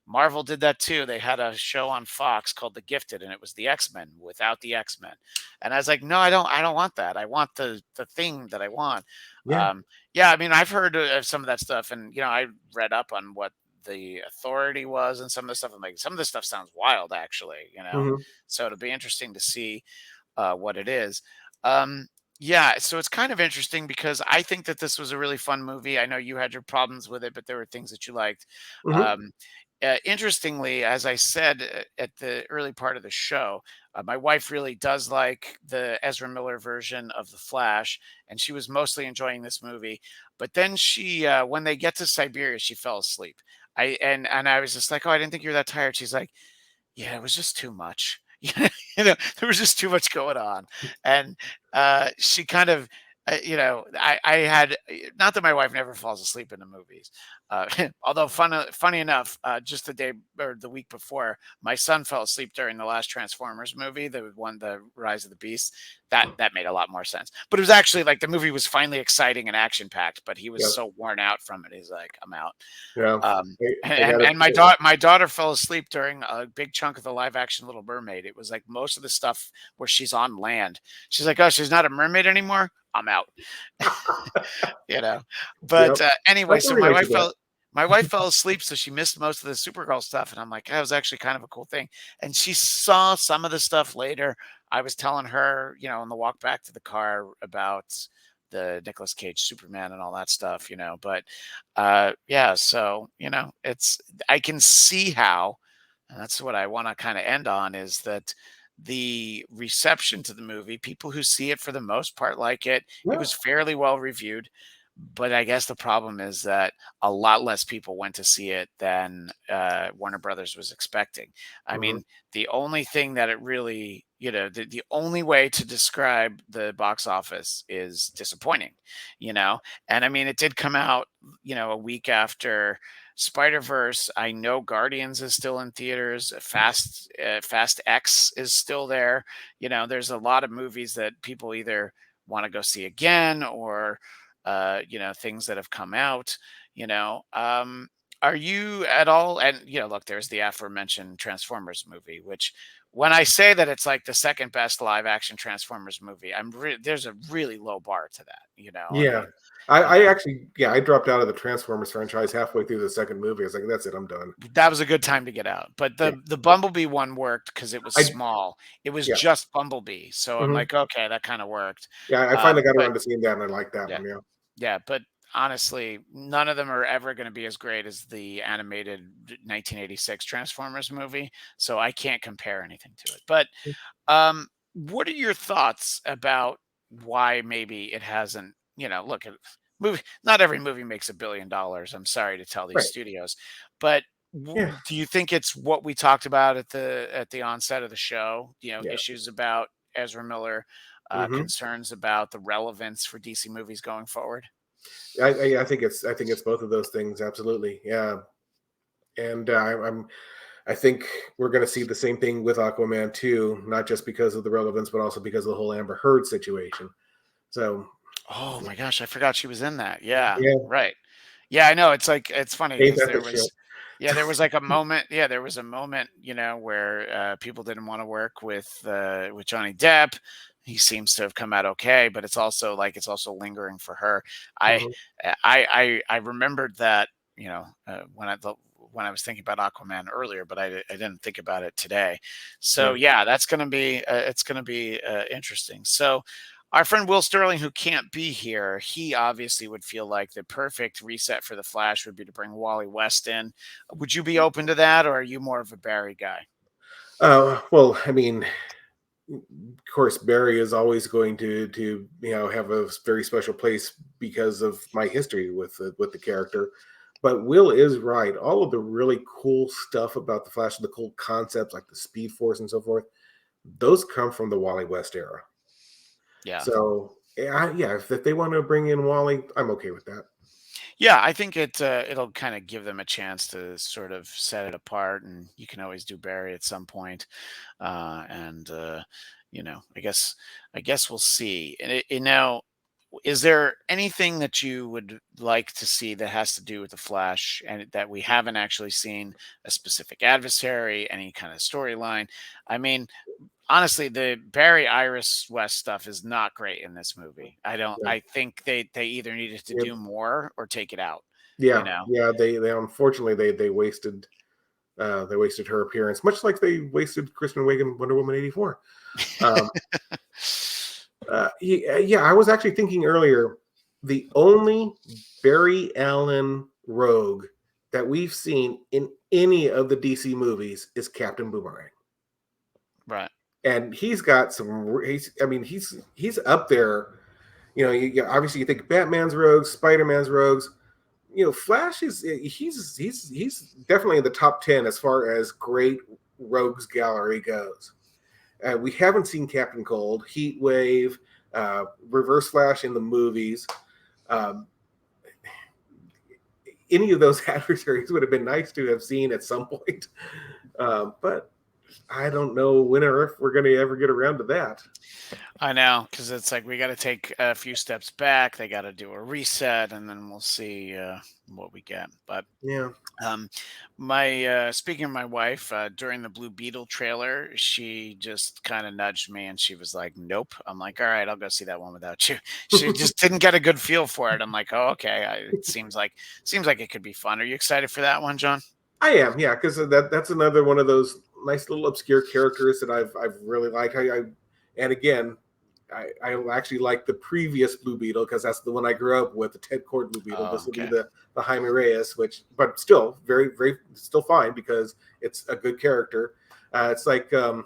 Marvel did that too. They had a show on Fox called The Gifted, and it was the X-Men without the X-Men. And I was like, no, I don't want that. I want the thing that I want. Yeah. Um, yeah, I mean, I've heard of some of that stuff, and I read up on what the authority was and some of the stuff. I'm like, some of this stuff sounds wild, actually. Hmm. So it'll be interesting to see what it is. Um, yeah, so it's kind of interesting because I think that this was a really fun movie. I know you had your problems with it, but there were things that you liked. Hmm. Um, Interestingly, as I said at the early part of the show, my wife really does like the Ezra Miller version of The Flash, and she was mostly enjoying this movie. But then when they get to Siberia, she fell asleep. And I was just like, "Oh, I didn't think you were that tired." She's like, yeah, it was just too much. There was just too much going on, and she kind of, I had not that my wife never falls asleep in the movies, although funny enough, just the day or the week before, my son fell asleep during the last Transformers movie, the one, the Rise of the Beast. That made a lot more sense, but it was actually like the movie was finally exciting and action packed, but he was Yep. so worn out from it. He's like, I'm out. Yeah. I And got and it. my daughter fell asleep during a big chunk of the live action Little Mermaid. It was like most of the stuff where she's on land. She's like, "Oh, she's not a mermaid anymore. I'm out." you know. Yep. But I anyway, can so relate to that. my wife fell asleep, so she missed most of the Supergirl stuff, and I'm like, that was actually kind of a cool thing. And she saw some of the stuff later. I was telling her, on the walk back to the car about the Nicolas Cage Superman and all that stuff. But yeah, so it's I can see how, and that's what I want to kind of end on, is that the reception to the movie, people who see it for the most part like it. It Yeah. was fairly well reviewed, but I guess the problem is that a lot less people went to see it than Warner Brothers was expecting. I Hmm. mean, the only thing that it really, the only way to describe the box office is disappointing, you know? And I mean, it did come out, a week after Spider-Verse. I know Guardians is still in theaters. Fast X is still there. There's a lot of movies that people either want to go see again or things that have come out. Are you at all? And look, there's the aforementioned Transformers movie, which when I say that it's like the second best live action Transformers movie, there's a really low bar to that. I Yeah. mean, I actually, yeah, I dropped out of the Transformers franchise halfway through the second movie. I was like, that's it, I'm done. That was a good time to get out. But Yeah, the Bumblebee one worked because it was I small. It was yeah, just Bumblebee, so I'm hmm like, okay, that kind of worked. yeah. I finally got But around to seeing that, and I like that yeah, one. Yeah, yeah. But honestly, none of them are ever going to be as great as the animated 1986 Transformers movie. So I can't compare anything to it. But what are your thoughts about why maybe it hasn't? Look at movie. Not every movie makes $1 billion. I'm sorry to tell these right. studios, but Yeah, do you think it's what we talked about at the onset of the show? yeah. Issues about Ezra Miller, hmm concerns about the relevance for DC movies going forward. I think it's both of those things. Absolutely. Yeah, and I think we're going to see the same thing with Aquaman too, not just because of the relevance, but also because of the whole Amber Heard situation. So Oh my gosh, I forgot she was in that. Yeah, yeah, right. Yeah, I know. It's like it's funny ain't because that the shit? there was like a moment. Yeah, there was a moment, where people didn't want to work with Johnny Depp. He seems to have come out okay, but it's also lingering for her. I hmm I remembered that when I was thinking about Aquaman earlier, but I didn't think about it today. So Right. yeah, that's gonna be it's gonna be interesting. So our friend Will Sterling, who can't be here, he obviously would feel like the perfect reset for the Flash would be to bring Wally West in. Would you be open to that, or are you more of a Barry guy? Well, I mean, of course, Barry is always going to have a very special place because of my history with the character. But Will is right. All of the really cool stuff about the Flash, the cool concepts like the Speed Force and so forth, those come from the Wally West era. Yeah. So yeah, if they want to bring in Wally, I'm okay with that. Yeah, I think it'll kind of give them a chance to sort of set it apart, and you can always do Barry at some point. And I guess we'll see. And now, is there anything that you would like to see that has to do with the Flash and that we haven't actually seen? A specific adversary, any kind of storyline? I mean, honestly, the Barry Iris West stuff is not great in this movie. I don't. Yeah, I think they either needed to yeah, do more or take it out. You yeah. know. Yeah, they unfortunately they wasted her appearance, much like they wasted Kristen Wiig in Wonder Woman 84. Um, yeah, yeah, I was actually thinking earlier, the only Barry Allen rogue that we've seen in any of the DC movies is Captain Boomerang. Right. And he's got I mean, he's up there. Obviously you think Batman's rogues, Spider-Man's rogues. Flash he's definitely in the top 10 as far as great rogues gallery goes. We haven't seen Captain Cold, Heat Wave, Reverse Flash in the movies. Um, any of those adversaries would have been nice to have seen at some point, but I don't know when or if we're going to ever get around to that. I know, because it's like we got to take a few steps back. They got to do a reset, and then we'll see what we get. But Yeah. um, my speaking of my wife, during the Blue Beetle trailer, she just kind of nudged me, and she was like, "Nope." I'm like, "All right, I'll go see that one without you." She just didn't get a good feel for it. I'm like, "Oh, okay." It seems like it could be fun. Are you excited for that one, John? I am, yeah, because that's another one of those nice little obscure characters that I've really liked. And again, I actually like the previous Blue Beetle because that's the one I grew up with, the Ted Cord Blue Beetle. Oh, This will be okay. the Jaime Reyes, but still very still fine because it's a good character. It's like I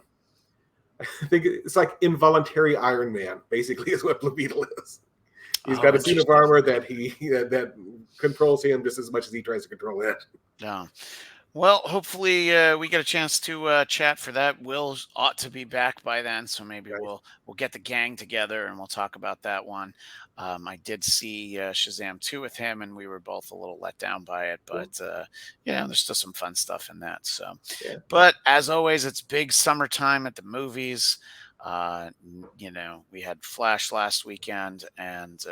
think it's like involuntary Iron Man, basically, is what Blue Beetle is. He's Oh, got a suit of interesting. armor that controls him just as much as he tries to control it. Yeah. Well, hopefully we get a chance to chat for that. Will ought to be back by then, so maybe Nice. we'll get the gang together and we'll talk about that one. I did see Shazam 2 with him, and we were both a little let down by it, Yeah. but there's still some fun stuff in that. So, Yeah. but as always, it's big summertime at the movies. We had Flash last weekend and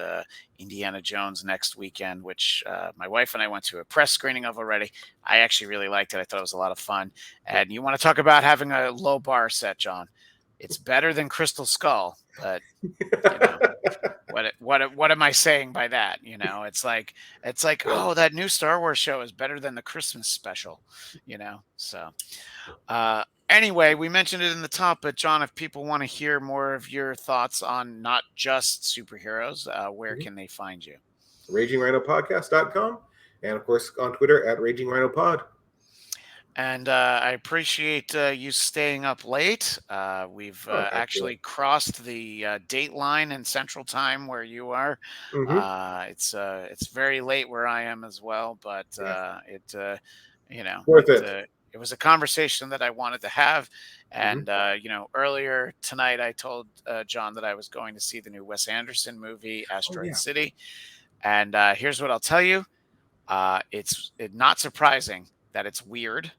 Indiana Jones next weekend, which my wife and I went to a press screening of already. I actually really liked it. I thought it was a lot of fun. Yeah. And you want to talk about having a low bar set, John? It's better than Crystal Skull, but you know what am I saying by that? It's like Yeah. oh, that new Star Wars show is better than the Christmas special. So anyway, we mentioned it in the top, but John, if people want to hear more of your thoughts on not just superheroes, where Mhm. can they find you? RagingRhinoPodcast.com. And of course, on Twitter at Raging Rhino Pod. And I appreciate you staying up late. We've Oh, actually absolutely. crossed the date line in Central Time where you are. Hmm. It's very late where I am as well, but Yeah. Worth it. it was a conversation that I wanted to have. Hmm. And earlier tonight I told John that I was going to see the new Wes Anderson movie, Oh, Asteroid yeah. City. And here's what I'll tell you: not surprising that it's weird,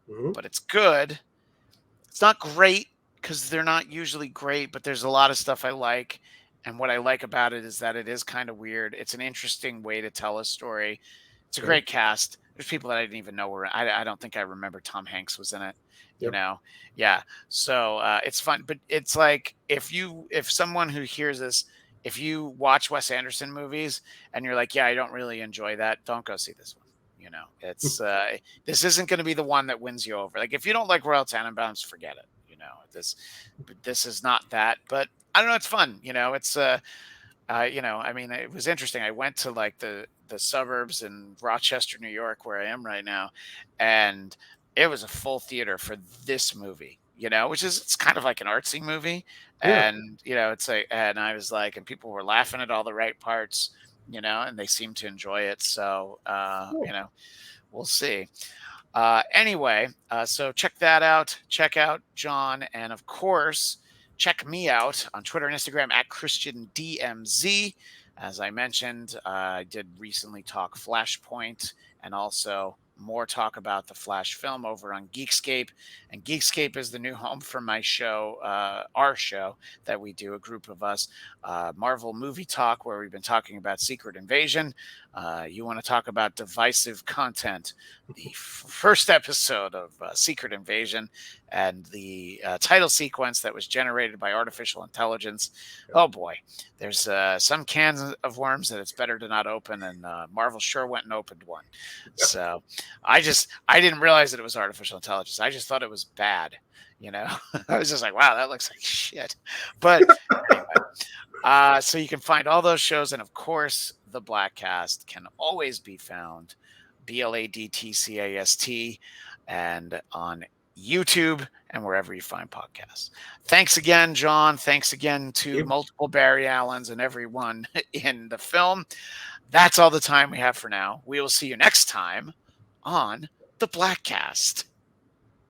Hmm. but it's good. It's not great because they're not usually great, but there's a lot of stuff I like. And what I like about it is that it is kind of weird. It's an interesting way to tell a story. It's a Okay. great cast. There's people that I didn't even know were. I don't think I remember Tom Hanks was in it. You Yep. know, yeah. So it's fun, but it's like if someone who hears this, if you watch Wes Anderson movies and you're like, yeah, I don't really enjoy that, don't go see this one. It's this isn't going to be the one that wins you over. Like if you don't like Royal Tenenbaums, forget it. This is not that. But I don't know. It's fun. I mean, it was interesting. I went to like the suburbs in Rochester, New York, where I am right now, and it was a full theater for this movie. Which is it's kind of like an artsy movie, Yeah. and it's like, and I was like, and people were laughing at all the right parts, and they seemed to enjoy it. So, Cool. we'll see. Anyway, so check that out. Check out John, and of course, check me out on Twitter and Instagram at ChristianDMZ. As I mentioned, I did recently talk Flashpoint and also more talk about the Flash film over on Geekscape. And Geekscape is the new home for my show, our show that we do, a group of us, Marvel Movie Talk, where we've been talking about Secret Invasion. You want to talk about divisive content? The first episode of Secret Invasion and the title sequence that was generated by artificial intelligence. Yep. Oh boy, there's some cans of worms that it's better to not open, and Marvel sure went and opened one. So I didn't realize that it was artificial intelligence. I just thought it was bad. I was just like, wow, that looks like shit. But anyway, so you can find all those shows, and of course, the Bladtcast can always be found Bladtcast and on YouTube and wherever you find podcasts. Thanks again, John. Thanks again to You. multiple Barry Allens and everyone in the film. That's all the time we have for now. We will see you next time on the Bladtcast.